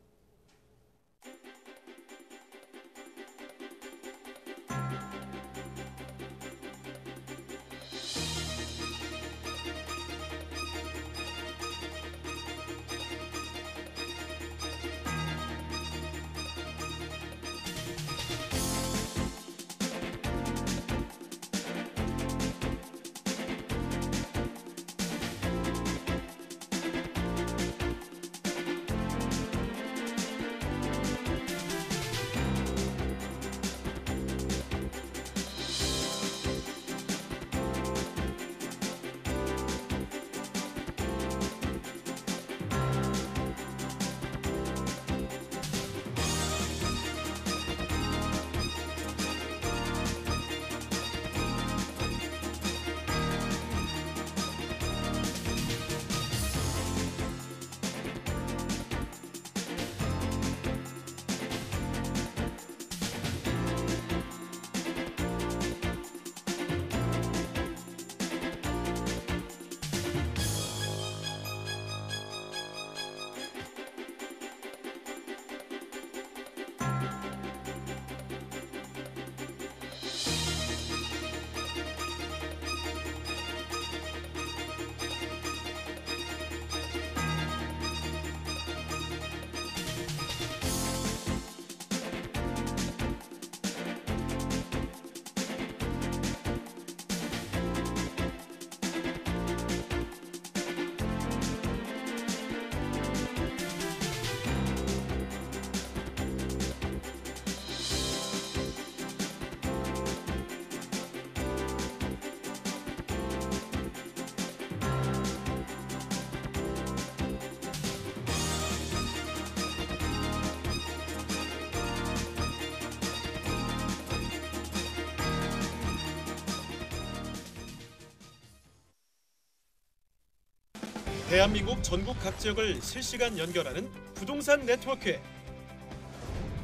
대한민국 전국 각 지역을 실시간 연결하는 부동산 네트워크에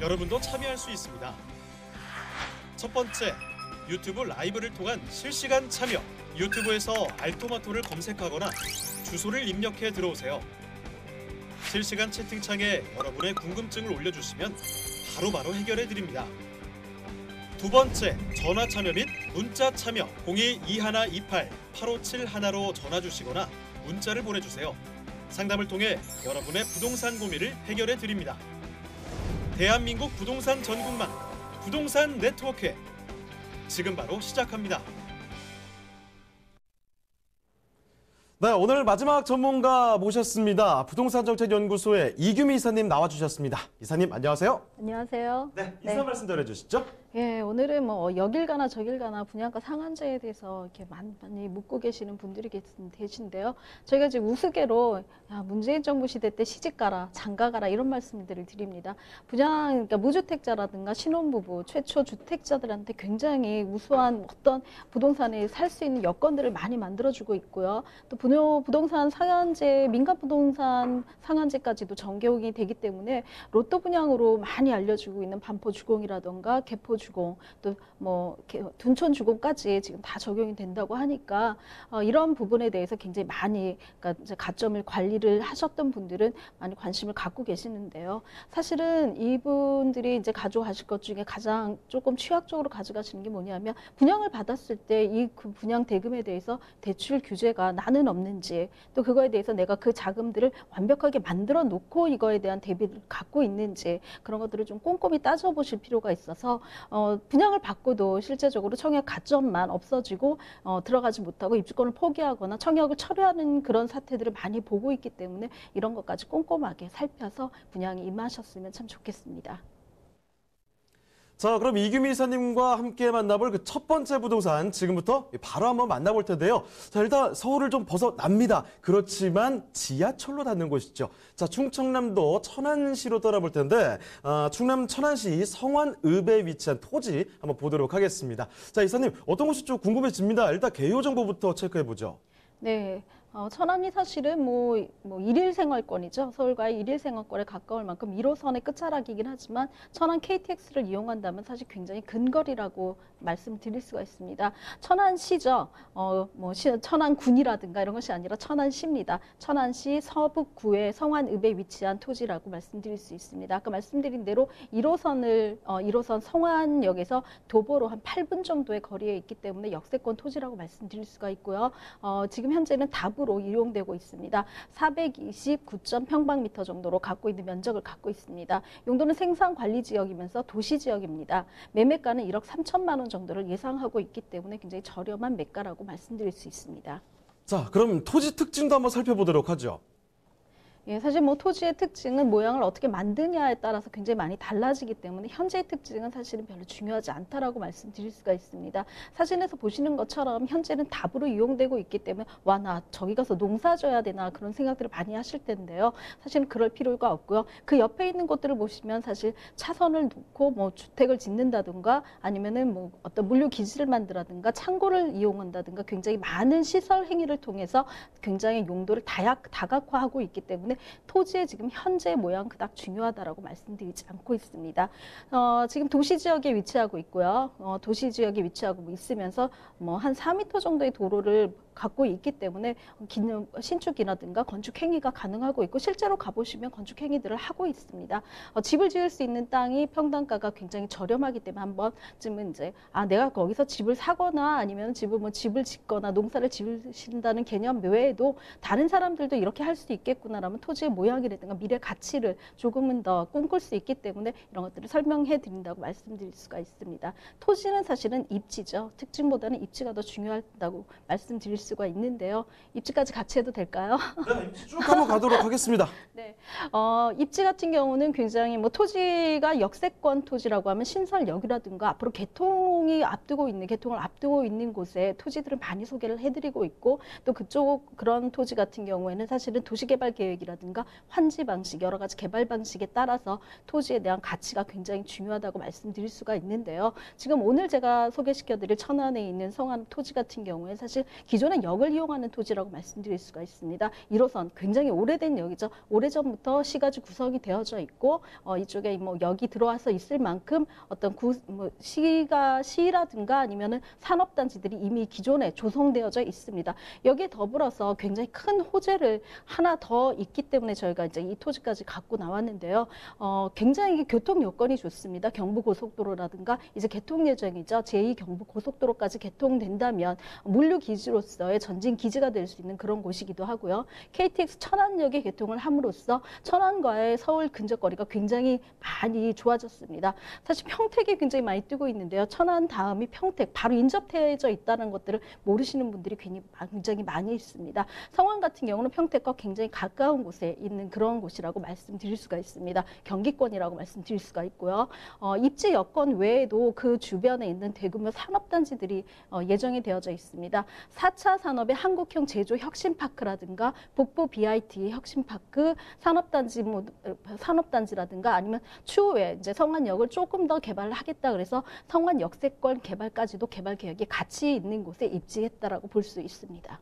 여러분도 참여할 수 있습니다. 첫 번째, 유튜브 라이브를 통한 실시간 참여. 유튜브에서 알토마토를 검색하거나 주소를 입력해 들어오세요. 실시간 채팅창에 여러분의 궁금증을 올려주시면 바로바로 해결해 드립니다. 두 번째, 전화 참여 및 문자 참여. 02-2128-8571로 전화 주시거나 문자를 보내주세요. 상담을 통해 여러분의 부동산 고민을 해결해 드립니다. 대한민국 부동산 전국망 부동산 네트워크 지금 바로 시작합니다. 네, 오늘 마지막 전문가 모셨습니다. 부동산정책연구소의 이규미 이사님 나와주셨습니다. 이사님 안녕하세요. 안녕하세요. 네, 인사 말씀 전해주시죠. 예, 오늘은 뭐 여길 가나 저길 가나 분양가 상한제에 대해서 이렇게 많이 묻고 계시는 분들이 계신데요. 저희가 지금 우스개로 문재인 정부 시대 때 시집가라, 장가가라 이런 말씀들을 드립니다. 그러니까 무주택자라든가 신혼부부, 최초 주택자들한테 굉장히 우수한 어떤 부동산에 살 수 있는 여건들을 많이 만들어주고 있고요. 또 부동산 상한제, 민간 부동산 상한제까지도 전개용이 되기 때문에 로또 분양으로 많이 알려주고 있는 반포 주공이라던가 개포 주공, 또 뭐 둔촌 주공까지 지금 다 적용이 된다고 하니까 이런 부분에 대해서 굉장히 많이, 그러니까 이제 가점을 관리를 하셨던 분들은 많이 관심을 갖고 계시는데요. 사실은 이분들이 이제 가져가실 것 중에 가장 조금 취약적으로 가져가시는 게 뭐냐면, 분양을 받았을 때 이 그 분양 대금에 대해서 대출 규제가 나는 없는지, 또 그거에 대해서 내가 그 자금들을 완벽하게 만들어 놓고 이거에 대한 대비를 갖고 있는지, 그런 것들을 좀 꼼꼼히 따져보실 필요가 있어서 분양을 받고도 실제적으로 청약 가점만 없어지고 들어가지 못하고 입주권을 포기하거나 청약을 철회하는 그런 사태들을 많이 보고 있기 때문에 이런 것까지 꼼꼼하게 살펴서 분양에 임하셨으면 참 좋겠습니다. 자, 그럼 이규미 이사님과 함께 만나볼 그 첫 번째 부동산 지금부터 바로 한번 만나볼 텐데요. 자, 일단 서울을 좀 벗어납니다. 그렇지만 지하철로 닿는 곳이죠. 자, 충청남도 천안시로 떠나볼 텐데 충남 천안시 성완읍에 위치한 토지 한번 보도록 하겠습니다. 자, 이사님 어떤 곳이 좀 궁금해집니다. 일단 개요 정보부터 체크해보죠. 네. 천안이 사실은 뭐 일일 생활권이죠. 서울과의 일일 생활권에 가까울 만큼 1호선의 끝자락이긴 하지만 천안 KTX를 이용한다면 사실 굉장히 근거리라고 말씀드릴 수가 있습니다. 천안시죠. 천안군이라든가 이런 것이 아니라 천안시입니다. 천안시 서북구의 성완읍에 위치한 토지라고 말씀드릴 수 있습니다. 아까 말씀드린 대로 1호선 성완역에서 도보로 한 8분 정도의 거리에 있기 때문에 역세권 토지라고 말씀드릴 수가 있고요. 지금 현재는 답으로 이용되고 있습니다. 429.평방미터 정도로 갖고 있는 면적을 갖고 있습니다. 용도는 생산관리지역이면서 도시지역입니다. 매매가는 1억 3천만 원 정도를 예상하고 있기 때문에 굉장히 저렴한 매가라고 말씀드릴 수 있습니다. 자, 그럼 토지 특징도 한번 살펴보도록 하죠. 예, 사실 뭐 토지의 특징은 모양을 어떻게 만드냐에 따라서 굉장히 많이 달라지기 때문에 현재의 특징은 사실은 별로 중요하지 않다라고 말씀드릴 수가 있습니다. 사진에서 보시는 것처럼 현재는 답으로 이용되고 있기 때문에 나 저기 가서 농사 져야 되나 그런 생각들을 많이 하실 텐데요. 사실은 그럴 필요가 없고요. 그 옆에 있는 곳들을 보시면 사실 차선을 놓고 뭐 주택을 짓는다든가 아니면은 뭐 어떤 물류 기지를 만들라든가 창고를 이용한다든가 굉장히 많은 시설 행위를 통해서 굉장히 용도를 다각화하고 있기 때문에 토지의 지금 현재 모양 그닥 중요하다라고 말씀드리지 않고 있습니다. 지금 도시지역에 위치하고 있고요. 도시지역에 위치하고 있으면서 뭐 한 4m 정도의 도로를 갖고 있기 때문에 신축이라든가 건축 행위가 가능하고 있고 실제로 가보시면 건축 행위들을 하고 있습니다. 집을 지을 수 있는 땅이 평당가가 굉장히 저렴하기 때문에 한 번쯤은 이제 내가 거기서 집을 사거나 아니면 집을 짓거나 농사를 지으신다는 개념 외에도 다른 사람들도 이렇게 할 수 있겠구나라면 토지의 모양이라든가 미래 가치를 조금은 더 꿈꿀 수 있기 때문에 이런 것들을 설명해 드린다고 말씀드릴 수가 있습니다. 토지는 사실은 입지죠. 특징보다는 입지가 더 중요하다고 말씀드릴 수가 있는데요. 입지까지 같이 해도 될까요? 네, 쭉 한번 가도록 하겠습니다. 네, 입지 같은 경우는 굉장히 뭐 토지가 역세권 토지라고 하면 신설역이라든가 앞으로 개통을 앞두고 있는 곳에 토지들을 많이 소개를 해드리고 있고 또 그쪽 그런 토지 같은 경우에는 사실은 도시개발 계획이라든가 환지 방식 여러 가지 개발 방식에 따라서 토지에 대한 가치가 굉장히 중요하다고 말씀드릴 수가 있는데요. 지금 오늘 제가 소개시켜드릴 천안에 있는 성안 토지 같은 경우에 사실 기존에 천안역을 이용하는 토지라고 말씀드릴 수가 있습니다. 1호선 굉장히 오래된 역이죠. 오래전부터 시가지 구성이 되어져 있고 이쪽에 뭐 역이 들어와서 있을 만큼 어떤 시라든가 아니면은 산업단지들이 이미 기존에 조성되어져 있습니다. 여기에 더불어서 굉장히 큰 호재를 하나 더 있기 때문에 저희가 이제 이 토지까지 갖고 나왔는데요. 굉장히 교통 여건이 좋습니다. 경부고속도로라든가 이제 개통 예정이죠. 제2 경부고속도로까지 개통된다면 물류기지로서의 전진기지가 될 수 있는 그런 곳이기도 하고요. KTX 천안역에 개통을 함으로써 천안과의 서울 근접거리가 굉장히 많이 좋아졌습니다. 사실 평택이 굉장히 많이 뜨고 있는데요. 천안 다음이 평택, 바로 인접되어져 있다는 것들을 모르시는 분들이 굉장히 많이 있습니다. 성안 같은 경우는 평택과 굉장히 가까운 곳에 있는 그런 곳이라고 말씀드릴 수가 있습니다. 경기권이라고 말씀드릴 수가 있고요. 입지 여건 외에도 그 주변에 있는 대규모 산업단지들이 예정이 되어져 있습니다. 4차 산업의 한국형 제조 혁신파크라든가 북부 BIT 혁신파크 산업단지라든가 아니면 추후에 이제 성안역을 조금 더 개발을 하겠다 그래서 성안 역세권 개발까지도 개발 계획이 같이 있는 곳에 입지했다라고 볼 수 있습니다.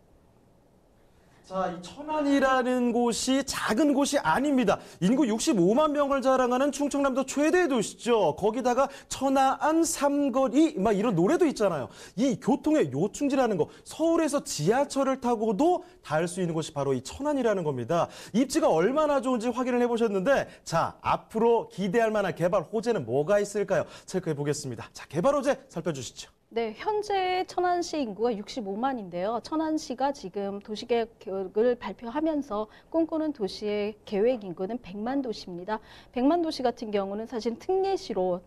자, 이 천안이라는 곳이 작은 곳이 아닙니다. 인구 65만 명을 자랑하는 충청남도 최대 도시죠. 거기다가 천안 삼거리 막 이런 노래도 있잖아요. 이 교통의 요충지라는 거, 서울에서 지하철을 타고도 닿을 수 있는 곳이 바로 이 천안이라는 겁니다. 입지가 얼마나 좋은지 확인을 해보셨는데, 자, 앞으로 기대할 만한 개발 호재는 뭐가 있을까요? 체크해 보겠습니다. 자, 개발 호재 살펴주시죠. 네, 현재 천안시 인구가 65만인데요. 천안시가 지금 도시계획을 발표하면서 꿈꾸는 도시의 계획 인구는 100만 도시입니다. 100만 도시 같은 경우는 사실 특례시로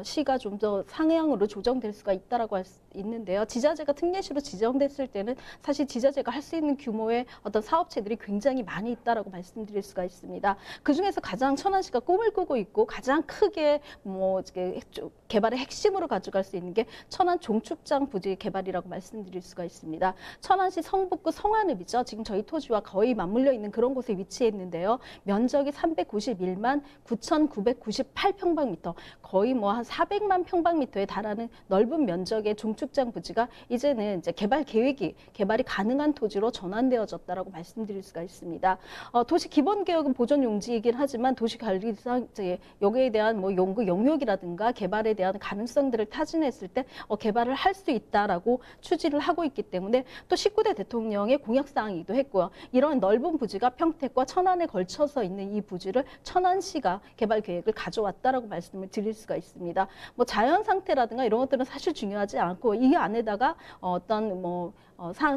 시가 좀 더 상향으로 조정될 수가 있다라고 할 수 있는데요. 지자체가 특례시로 지정됐을 때는 사실 지자체가 할 수 있는 규모의 어떤 사업체들이 굉장히 많이 있다라고 말씀드릴 수가 있습니다. 그 중에서 가장 천안시가 꿈을 꾸고 있고 가장 크게 개발의 핵심으로 가져갈 수 있는 게 천안 종축장 부지 개발이라고 말씀드릴 수가 있습니다. 천안시 성북구 성안읍이죠. 지금 저희 토지와 거의 맞물려 있는 그런 곳에 위치해 있는데요. 면적이 391만 9,998평방미터, 거의 뭐 한 400만 평방미터에 달하는 넓은 면적의 종축장 부지가 이제는 이제 개발이 가능한 토지로 전환되어졌다라고 말씀드릴 수가 있습니다. 도시 기본 개혁은 보존 용지이긴 하지만 도시 관리상 여기에 대한 뭐 연구 영역이라든가 개발에 대한 가능성들을 타진했을 때 개발을 할 수 있다라고 추진을 하고 있기 때문에 또 19대 대통령의 공약사항이기도 했고요. 이런 넓은 부지가 평택과 천안에 걸쳐서 있는 이 부지를 천안시가 개발 계획을 가져왔다라고 말씀을 드릴 수가 있습니다. 뭐 자연 상태라든가 이런 것들은 사실 중요하지 않고 이 안에다가 어떤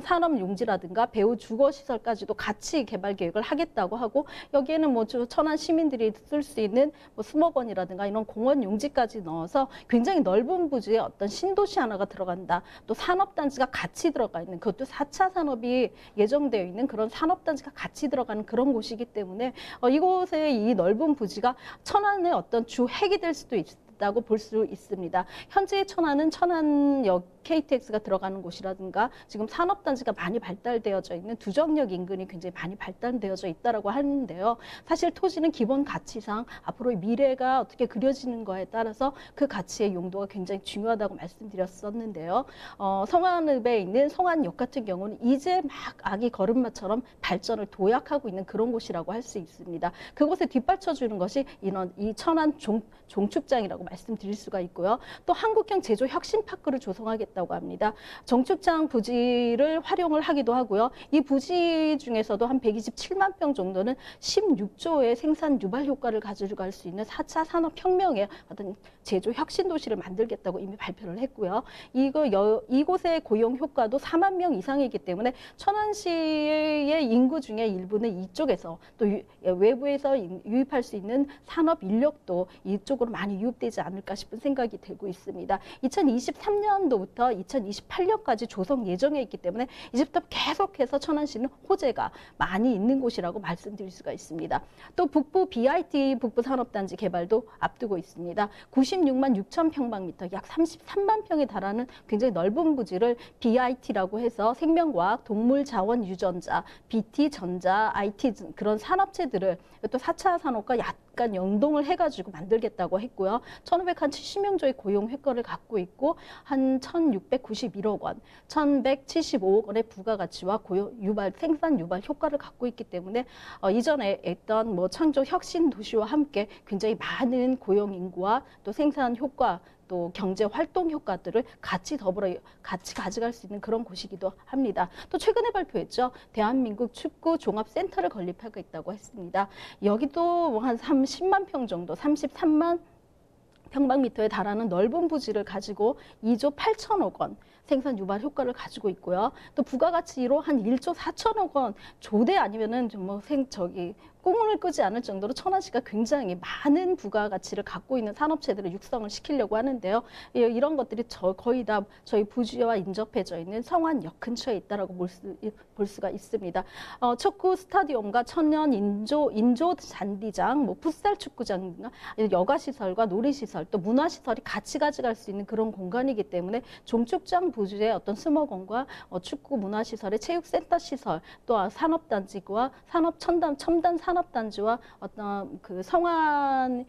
산업 용지라든가 배후 주거 시설까지도 같이 개발 계획을 하겠다고 하고 여기에는 뭐 천안 시민들이 쓸 수 있는 뭐 수목원이라든가 이런 공원 용지까지 넣어서 굉장히 넓은 부지에 어떤 신도시 하나가 들어간다. 또 산업단지가 같이 들어가 있는, 그것도 4차 산업이 예정되어 있는 그런 산업단지가 같이 들어가는 그런 곳이기 때문에 이곳의 이 넓은 부지가 천안의 어떤 주 핵이 될 수도 있다고 볼 수 있습니다. 현재 천안은 천안역 KTX가 들어가는 곳이라든가 지금 산업단지가 많이 발달되어져 있는 두정역 인근이 굉장히 많이 발달되어져 있다라고 하는데요. 사실 토지는 기본 가치상 앞으로의 미래가 어떻게 그려지는 거에 따라서 그 가치의 용도가 굉장히 중요하다고 말씀드렸었는데요. 성안읍에 있는 성안역 같은 경우는 이제 막 아기 걸음마처럼 발전을 도약하고 있는 그런 곳이라고 할 수 있습니다. 그곳에 뒷받쳐주는 것이 이 천안 종축장이라고 말씀드릴 수가 있고요. 또 한국형 제조 혁신파크를 조성하겠다고 합니다. 종축장 부지를 활용을 하기도 하고요. 이 부지 중에서도 한 127만 평 정도는 16조의 생산 유발 효과를 가져갈 수 있는 4차 산업혁명의 어떤 제조 혁신 도시를 만들겠다고 이미 발표를 했고요. 이곳의 고용 효과도 4만 명 이상이기 때문에 천안시의 인구 중에 일부는 이쪽에서 또 외부에서 유입할 수 있는 산업 인력도 이쪽으로 많이 유입되지 않을까 싶은 생각이 들고 있습니다. 2023년도부터 2028년까지 조성 예정에 있기 때문에 이제부터 계속해서 천안시는 호재가 많이 있는 곳이라고 말씀드릴 수가 있습니다. 또 북부 BIT 북부 산업단지 개발도 앞두고 있습니다. 96만 6천 평방미터, 약 33만 평에 달하는 굉장히 넓은 부지를 BIT라고 해서 생명과학, 동물자원, 유전자, BT, 전자, IT 그런 산업체들을 또 4차 산업과 약간 연동을 해가지고 만들겠다고 했고요. 1,570명 조의 고용 획거를 갖고 있고 한 1,691억 원, 1,175억 원의 부가가치와 고용 유발, 생산 유발 효과를 갖고 있기 때문에 이전에 했던 뭐 창조 혁신 도시와 함께 굉장히 많은 고용 인구와 또 생산 효과 또 경제 활동 효과들을 같이 가져갈 수 있는 그런 곳이기도 합니다. 또 최근에 발표했죠. 대한민국 축구 종합센터를 건립하고 있다고 했습니다. 여기도 한 30만 평 정도, 33만 평방미터에 달하는 넓은 부지를 가지고 2조 8천억 원 생산 유발 효과를 가지고 있고요. 또 부가가치로 한 1조 4천억 원, 조대 아니면은 꿈을 꾸지 않을 정도로 천안시가 굉장히 많은 부가가치를 갖고 있는 산업체들을 육성을 시키려고 하는데요. 이런 것들이 거의 다 저희 부지와 인접해져 있는 성안역 근처에 있다라고 볼 수가 있습니다. 축구 스타디움과 천연 인조 잔디장, 뭐 풋살 축구장, 여가시설과 놀이시설, 또 문화시설이 같이 가져갈 수 있는 그런 공간이기 때문에 종축장 부지의 어떤 수목원과 축구 문화시설의 체육센터 시설, 또 산업단지와 첨단 산업단지와 어떤 그 성안역을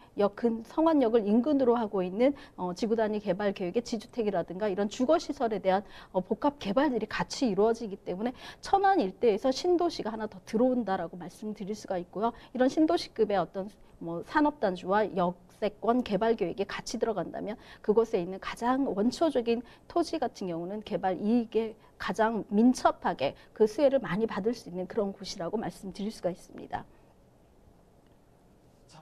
인근으로 하고 있는 지구 단위 개발 계획의 지주택이라든가 이런 주거 시설에 대한 복합 개발들이 같이 이루어지기 때문에 천안 일대에서 신도시가 하나 더 들어온다라고 말씀드릴 수가 있고요. 이런 신도시급의 어떤 뭐 산업단지와 역세권 개발 계획에 같이 들어간다면 그곳에 있는 가장 원초적인 토지 같은 경우는 개발 이익에 가장 민첩하게 그 수혜를 많이 받을 수 있는 그런 곳이라고 말씀드릴 수가 있습니다.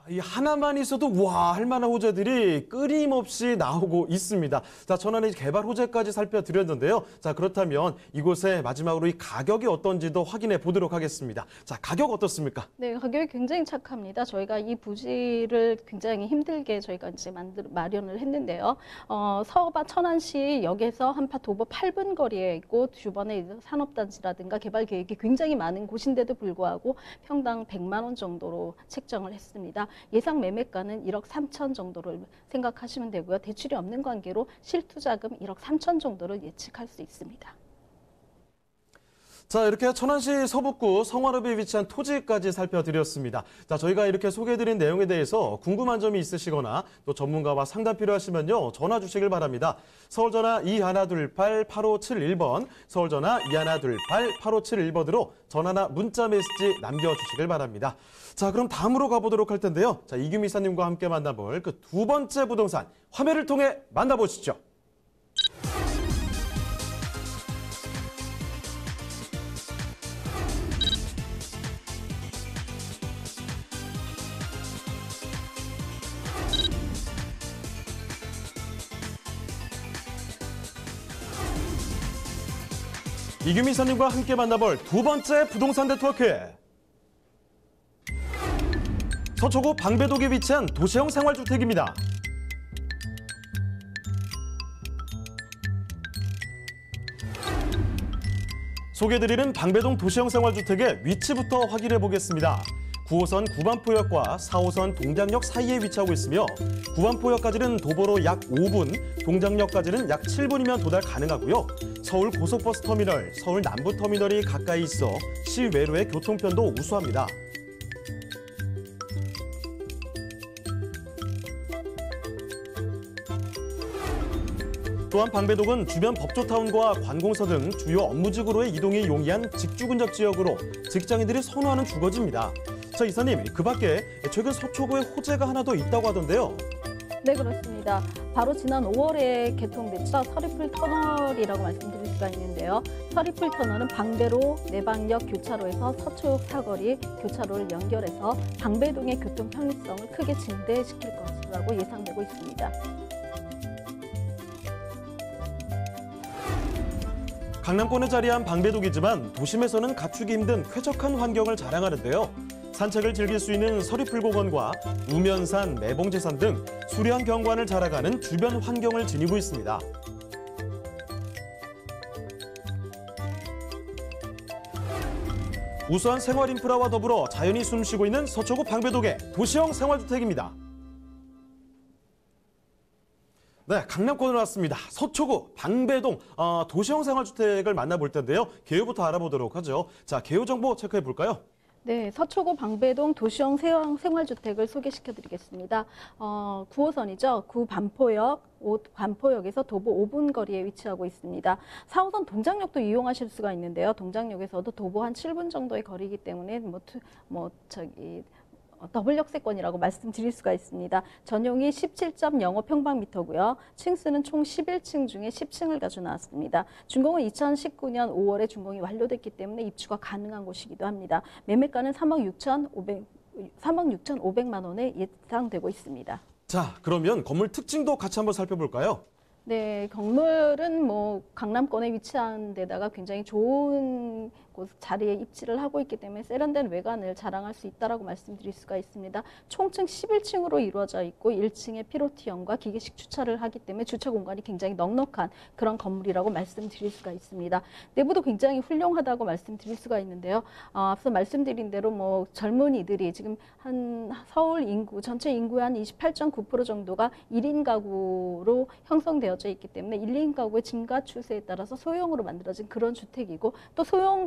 이 하나만 있어도 와 할 만한 호재들이 끊임없이 나오고 있습니다. 자, 천안의 개발 호재까지 살펴드렸는데요. 자, 그렇다면 이곳의 마지막으로 이 가격이 어떤지도 확인해 보도록 하겠습니다. 자, 가격 어떻습니까? 네, 가격이 굉장히 착합니다. 저희가 이 부지를 굉장히 힘들게 저희가 이제 마련을 했는데요. 서바 천안시 역에서 한파 도보 8분 거리에 있고 주변에 산업단지라든가 개발 계획이 굉장히 많은 곳인데도 불구하고 평당 100만 원 정도로 책정을 했습니다. 예상 매매가는 1억 3천 정도를 생각하시면 되고요. 대출이 없는 관계로 실투자금 1억 3천 정도를 예측할 수 있습니다. 자, 이렇게 천안시 서북구 성화읍에 위치한 토지까지 살펴드렸습니다. 자, 저희가 이렇게 소개해드린 내용에 대해서 궁금한 점이 있으시거나 또 전문가와 상담 필요하시면요, 전화 주시길 바랍니다. 서울전화 2128-8571번, 서울전화 2128-8571번으로 전화나 문자 메시지 남겨주시길 바랍니다. 자, 그럼 다음으로 가보도록 할 텐데요. 자, 이규미 이사님과 함께 만나볼 그 두 번째 부동산, 화면을 통해 만나보시죠. 이규미 이사님과 함께 만나볼 두 번째 부동산 네트워크. 서초구 방배동에 위치한 도시형 생활주택입니다. 소개해드리는 방배동 도시형 생활주택의 위치부터 확인해 보겠습니다. 9호선 구반포역과 4호선 동작역 사이에 위치하고 있으며 구반포역까지는 도보로 약 5분, 동작역까지는 약 7분이면 도달 가능하고요. 서울 고속버스 터미널, 서울 남부터미널이 가까이 있어 실외로의 교통편도 우수합니다. 또한 방배동은 주변 법조타운과 관공서 등 주요 업무지구로의 이동이 용이한 직주근접 지역으로 직장인들이 선호하는 주거지입니다. 자, 이사님, 그 밖에 최근 서초구에 호재가 하나 더 있다고 하던데요. 네, 그렇습니다. 바로 지난 5월에 개통됐죠. 서리풀 터널이라고 말씀드릴 수가 있는데요. 서리풀 터널은 방배로 내방역 교차로에서 서초역 사거리 교차로를 연결해서 방배동의 교통 편의성을 크게 증대시킬 것이라고 예상되고 있습니다. 강남권에 자리한 방배동이지만 도심에서는 갖추기 힘든 쾌적한 환경을 자랑하는데요. 산책을 즐길 수 있는 서리풀공원과 우면산, 매봉제산 등 수려한 경관을 자랑하는 주변 환경을 지니고 있습니다. 우수한 생활 인프라와 더불어 자연이 숨쉬고 있는 서초구 방배동의 도시형 생활주택입니다. 네, 강남권으로 왔습니다. 서초구 방배동 도시형 생활주택을 만나볼 텐데요. 개요부터 알아보도록 하죠. 자, 개요 정보 체크해 볼까요? 네, 서초구 방배동 도시형 생활주택을 소개시켜드리겠습니다. 9호선이죠. 구 반포역에서 도보 5분 거리에 위치하고 있습니다. 4호선 동작역도 이용하실 수가 있는데요. 동작역에서도 도보 한 7분 정도의 거리이기 때문에 더블 역세권이라고 말씀드릴 수가 있습니다. 전용이 17.05평방미터고요. 층수는 총 11층 중에 10층을 가지고 나왔습니다. 준공은 2019년 5월에 준공이 완료됐기 때문에 입주가 가능한 곳이기도 합니다. 매매가는 3억 6,500만 원에 예상되고 있습니다. 자, 그러면 건물 특징도 같이 한번 살펴볼까요? 네, 건물은 강남권에 위치한 데다가 굉장히 좋은 곳 자리에 입지를 하고 있기 때문에 세련된 외관을 자랑할 수 있다라고 말씀드릴 수가 있습니다. 총층 11층으로 이루어져 있고 1층에 피로티형과 기계식 주차를 하기 때문에 주차 공간이 굉장히 넉넉한 그런 건물이라고 말씀드릴 수가 있습니다. 내부도 굉장히 훌륭하다고 말씀드릴 수가 있는데요. 앞서 말씀드린 대로 젊은이들이 지금 한 서울 인구 전체 인구의 한 28.9% 정도가 1인 가구로 형성되어져 있기 때문에 1인 가구의 증가 추세에 따라서 소형으로 만들어진 그런 주택이고, 또 소형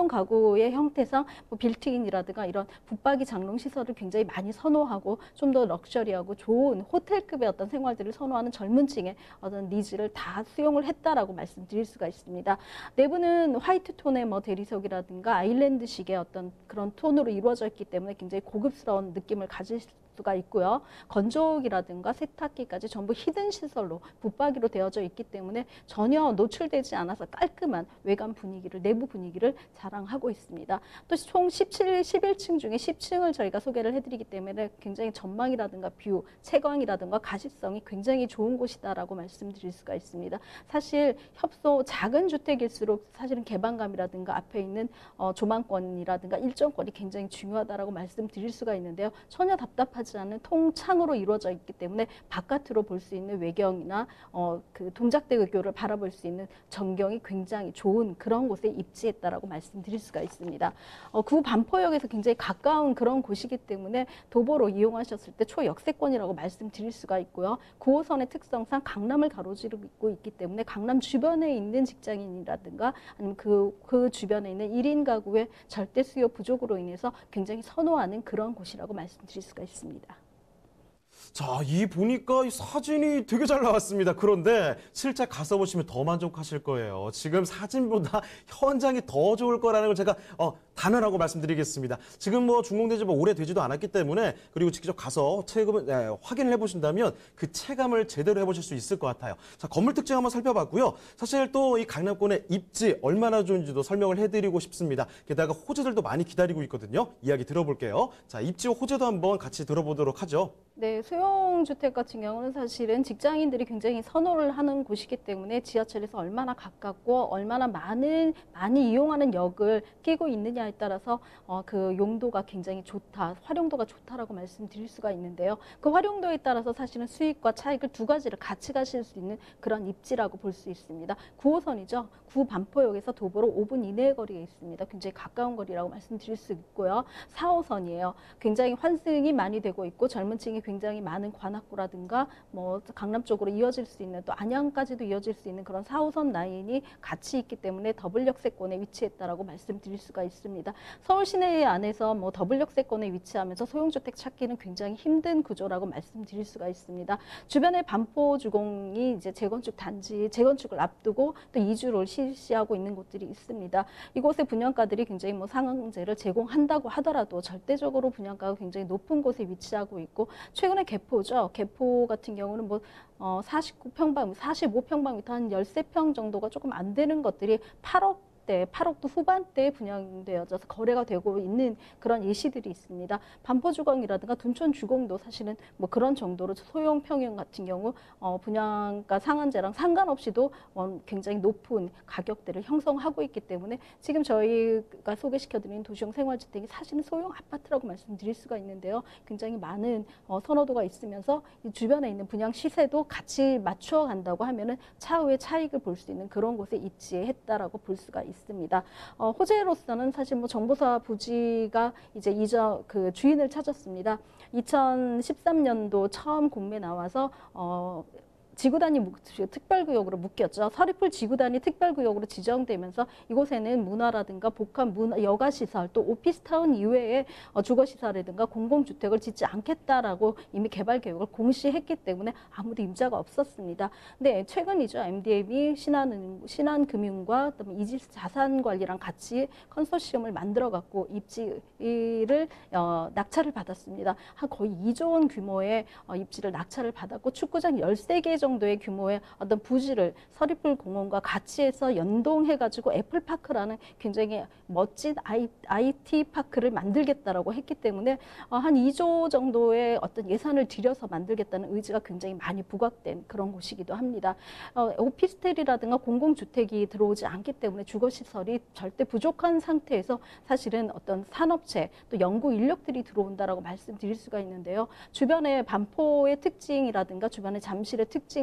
가구의 형태상 빌트인이라든가 이런 붙박이 장롱 시설을 굉장히 많이 선호하고 좀 더 럭셔리하고 좋은 호텔급의 어떤 생활들을 선호하는 젊은 층의 어떤 니즈를 다 수용을 했다라고 말씀드릴 수가 있습니다. 내부는 화이트 톤의 대리석이라든가 아일랜드식의 어떤 그런 톤으로 이루어져 있기 때문에 굉장히 고급스러운 느낌을 가질 수가 있고요. 건조기라든가 세탁기까지 전부 히든 시설로 붙박이로 되어져 있기 때문에 전혀 노출되지 않아서 깔끔한 외관 분위기를, 내부 분위기를 자랑하고 있습니다. 또 총 11층 중에 10층을 저희가 소개를 해드리기 때문에 굉장히 전망이라든가 뷰, 채광이라든가 가시성이 굉장히 좋은 곳이다라고 말씀드릴 수가 있습니다. 사실 협소 작은 주택일수록 사실은 개방감이라든가 앞에 있는 조망권이라든가 일정권이 굉장히 중요하다라고 말씀드릴 수가 있는데요. 전혀 답답하지 않은 통창으로 이루어져 있기 때문에 바깥으로 볼 수 있는 외경이나 그 동작대교를 바라볼 수 있는 전경이 굉장히 좋은 그런 곳에 입지했다라고 말씀드릴 수가 있습니다. 구 반포역에서 굉장히 가까운 그런 곳이기 때문에 도보로 이용하셨을 때 초역세권이라고 말씀드릴 수가 있고요. 9호선의 특성상 강남을 가로지르고 있기 때문에 강남 주변에 있는 직장인이라든가 아니면 그 주변에 있는 1인 가구의 절대 수요 부족으로 인해서 굉장히 선호하는 그런 곳이라고 말씀드릴 수가 있습니다. 자, 보니까 이 사진이 되게 잘 나왔습니다. 그런데 실제 가서 보시면 더 만족하실 거예요. 지금 사진보다 현장이 더 좋을 거라는 걸 제가 단언하고 말씀드리겠습니다. 지금 준공된 지 오래되지도 않았기 때문에, 그리고 직접 가서 확인을 해보신다면 그 체감을 제대로 해보실 수 있을 것 같아요. 자, 건물 특징 한번 살펴봤고요. 사실 또 이 강남권의 입지 얼마나 좋은지도 설명을 해드리고 싶습니다. 게다가 호재들도 많이 기다리고 있거든요. 이야기 들어볼게요. 자, 입지와 호재도 한번 같이 들어보도록 하죠. 네, 소형주택 같은 경우는 사실은 직장인들이 굉장히 선호를 하는 곳이기 때문에 지하철에서 얼마나 가깝고 얼마나 많이 이용하는 역을 끼고 있느냐에 따라서 그 용도가 굉장히 좋다, 활용도가 좋다라고 말씀드릴 수가 있는데요. 그 활용도에 따라서 사실은 수익과 차익을 두 가지를 같이 가실 수 있는 그런 입지라고 볼 수 있습니다. 9호선이죠. 구 반포역에서 도보로 5분 이내의 거리에 있습니다. 굉장히 가까운 거리라고 말씀드릴 수 있고요. 4호선이에요. 굉장히 환승이 많이 되고 있고 젊은 층이 굉장히 많은 관악구라든가 강남 쪽으로 이어질 수 있는, 또 안양까지도 이어질 수 있는 그런 4호선 라인이 같이 있기 때문에 더블 역세권에 위치했다라고 말씀드릴 수가 있습니다. 서울 시내 안에서 더블 역세권에 위치하면서 소형주택 찾기는 굉장히 힘든 구조라고 말씀드릴 수가 있습니다. 주변에 반포주공이 이제 재건축을 앞두고 또 이주를 실시하고 있는 곳들이 있습니다. 이곳의 분양가들이 굉장히 상한제를 제공한다고 하더라도 절대적으로 분양가가 굉장히 높은 곳에 위치하고 있고, 최근에 개포죠. 개포 같은 경우는 45평방미터 한 13평 정도가 조금 안 되는 것들이 8억도 후반대에 분양되어져서 거래가 되고 있는 그런 예시들이 있습니다. 반포주공이라든가 둔촌주공도 사실은 그런 정도로 소형 평형 같은 경우 분양가 상한제랑 상관없이도 굉장히 높은 가격대를 형성하고 있기 때문에 지금 저희가 소개시켜드린 도시형 생활주택이 사실은 소형 아파트라고 말씀드릴 수가 있는데요. 굉장히 많은 선호도가 있으면서 이 주변에 있는 분양 시세도 같이 맞추어 간다고 하면은 차후의 차익을 볼 수 있는 그런 곳에 입지했다라고 볼 수가 있습니다. 호재로서는 사실 정보사 부지가 이제 그 주인을 찾았습니다. 2013년도 처음 공매 나와서 지구단위 특별구역으로 묶였죠. 서리풀 지구단위 특별구역으로 지정되면서 이곳에는 문화라든가 복합 여가시설 또 오피스타운 이외에 주거시설이라든가 공공주택을 짓지 않겠다라고 이미 개발 계획을 공시했기 때문에 아무도 임자가 없었습니다. 근데 최근이죠. MDM이 신한금융과 이지스 자산관리랑 같이 컨소시엄을 만들어갖고 입지를 낙찰을 받았습니다. 한 거의 2조 원 규모의 입지를 낙찰을 받았고 축구장 13개 정도의 규모의 어떤 부지를 서리풀 공원과 같이 해서 연동해가지고 애플파크라는 굉장히 멋진 IT 파크를 만들겠다라고 했기 때문에 한 2조 정도의 어떤 예산을 들여서 만들겠다는 의지가 굉장히 많이 부각된 그런 곳이기도 합니다. 오피스텔이라든가 공공주택이 들어오지 않기 때문에 주거시설이 절대 부족한 상태에서 사실은 어떤 산업체 또 연구 인력들이 들어온다라고 말씀드릴 수가 있는데요. 주변에 반포의 특징이라든가 주변의 잠실의 특징상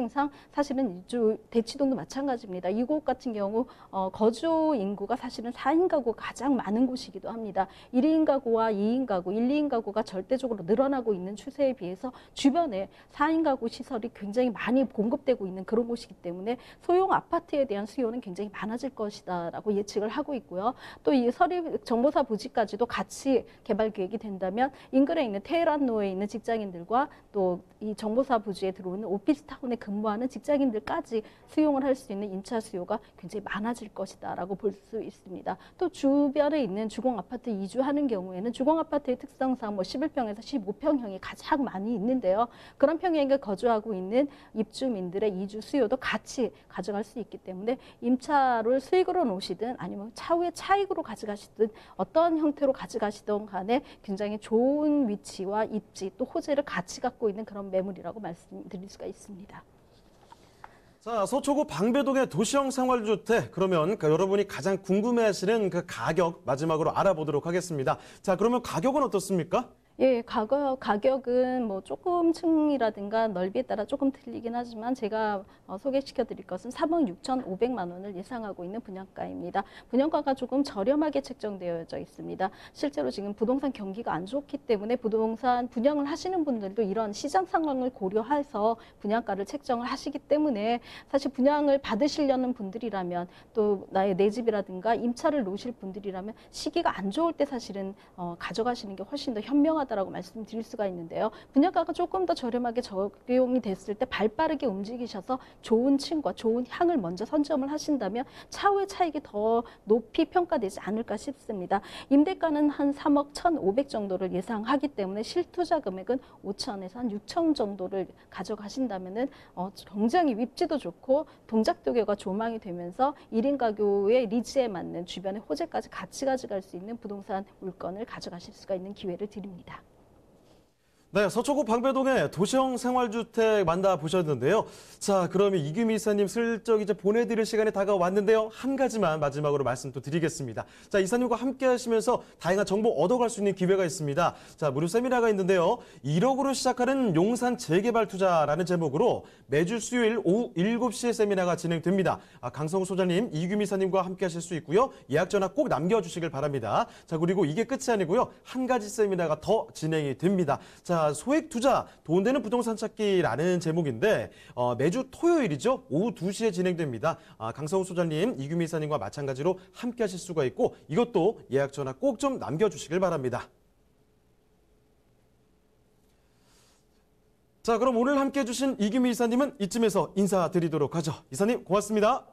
사실은 대치동도 마찬가지입니다. 이곳 같은 경우 거주 인구가 사실은 4인 가구가 가장 많은 곳이기도 합니다. 1인 가구와 2인 가구, 1, 2인 가구가 절대적으로 늘어나고 있는 추세에 비해서 주변에 4인 가구 시설이 굉장히 많이 공급되고 있는 그런 곳이기 때문에 소형 아파트에 대한 수요는 굉장히 많아질 것이다라고 예측을 하고 있고요. 또 이 정보사 부지까지도 같이 개발 계획이 된다면 인근에 있는 테헤란로에 있는 직장인들과 또 이 정보사 부지에 들어오는 오피스타운에 근무하는 직장인들까지 수용을 할 수 있는 임차 수요가 굉장히 많아질 것이다라고 볼 수 있습니다. 또 주변에 있는 주공아파트 이주하는 경우에는 주공아파트의 특성상 11평에서 15평형이 가장 많이 있는데요. 그런 평형에 거주하고 있는 입주민들의 이주 수요도 같이 가져갈 수 있기 때문에 임차를 수익으로 놓으시든 아니면 차후에 차익으로 가져가시든 어떤 형태로 가져가시든 간에 굉장히 좋은 위치와 입지 또 호재를 같이 갖고 있는 그런 매물이라고 말씀드릴 수가 있습니다. 자, 서초구 방배동의 도시형 생활주택, 그러면 여러분이 가장 궁금해하시는 그 가격 마지막으로 알아보도록 하겠습니다. 자, 그러면 가격은 어떻습니까? 예, 가격은 조금 층이라든가 넓이에 따라 조금 틀리긴 하지만 제가 소개시켜 드릴 것은 3억 6,500만 원을 예상하고 있는 분양가입니다. 분양가가 조금 저렴하게 책정되어져 있습니다. 실제로 지금 부동산 경기가 안 좋기 때문에 부동산 분양을 하시는 분들도 이런 시장 상황을 고려해서 분양가를 책정을 하시기 때문에 사실 분양을 받으시려는 분들이라면 또 나의 내 집이라든가 임차를 놓으실 분들이라면 시기가 안 좋을 때 사실은 가져가시는 게 훨씬 더 현명하다 라고 말씀드릴 수가 있는데요. 분양가가 조금 더 저렴하게 적용이 됐을 때 발빠르게 움직이셔서 좋은 층과 좋은 향을 먼저 선점을 하신다면 차후의 차익이 더 높이 평가되지 않을까 싶습니다. 임대가는 한 3억 1,500 정도를 예상하기 때문에 실투자 금액은 5천에서 한 6천 정도를 가져가신다면은 굉장히 입지도 좋고 동작도계가 조망이 되면서 1인 가구의 리즈에 맞는 주변의 호재까지 같이 가져갈 수 있는 부동산 물건을 가져가실 수가 있는 기회를 드립니다. 네, 서초구 방배동의 도시형 생활주택 만나보셨는데요. 자, 그러면 이규미 이사님 슬쩍 이제 보내드릴 시간이 다가왔는데요. 한 가지만 마지막으로 말씀 또 드리겠습니다. 자, 이사님과 함께 하시면서 다양한 정보 얻어갈 수 있는 기회가 있습니다. 자, 무료 세미나가 있는데요. 1억으로 시작하는 용산 재개발 투자라는 제목으로 매주 수요일 오후 7시에 세미나가 진행됩니다. 강성우 소장님, 이규미 이사님과 함께 하실 수 있고요. 예약 전화 꼭 남겨주시길 바랍니다. 자, 그리고 이게 끝이 아니고요. 한 가지 세미나가 더 진행이 됩니다. 자, 소액 투자, 돈 되는 부동산 찾기라는 제목인데 매주 토요일이죠. 오후 2시에 진행됩니다. 강성우 소장님, 이규미 이사님과 마찬가지로 함께 하실 수가 있고 이것도 예약 전화 꼭 좀 남겨주시길 바랍니다. 자, 그럼 오늘 함께 해주신 이규미 이사님은 이쯤에서 인사드리도록 하죠. 이사님 고맙습니다.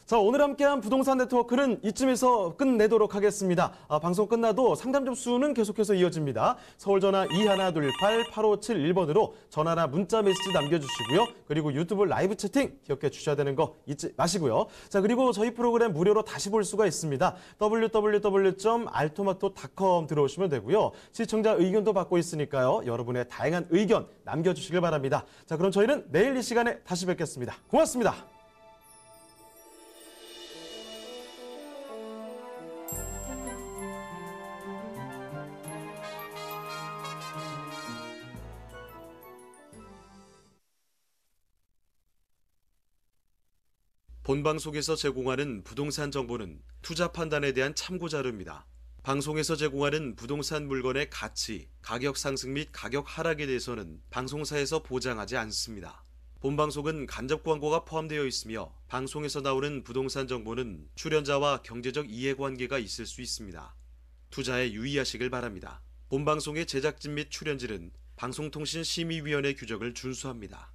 자, 오늘 함께한 부동산 네트워크는 이쯤에서 끝내도록 하겠습니다. 방송 끝나도 상담 접수는 계속해서 이어집니다. 서울 전화 2128-8571번으로 전화나 문자 메시지 남겨주시고요. 그리고 유튜브 라이브 채팅 기억해 주셔야 되는 거 잊지 마시고요. 자, 그리고 저희 프로그램 무료로 다시 볼 수가 있습니다. www.altomato.com 들어오시면 되고요. 시청자 의견도 받고 있으니까요. 여러분의 다양한 의견 남겨주시길 바랍니다. 자, 그럼 저희는 내일 이 시간에 다시 뵙겠습니다. 고맙습니다. 본방송에서 제공하는 부동산 정보는 투자 판단에 대한 참고 자료입니다. 방송에서 제공하는 부동산 물건의 가치, 가격 상승 및 가격 하락에 대해서는 방송사에서 보장하지 않습니다. 본 방송은 간접 광고가 포함되어 있으며 방송에서 나오는 부동산 정보는 출연자와 경제적 이해관계가 있을 수 있습니다. 투자에 유의하시길 바랍니다. 본 방송의 제작진 및 출연진은 방송통신심의위원회 규정을 준수합니다.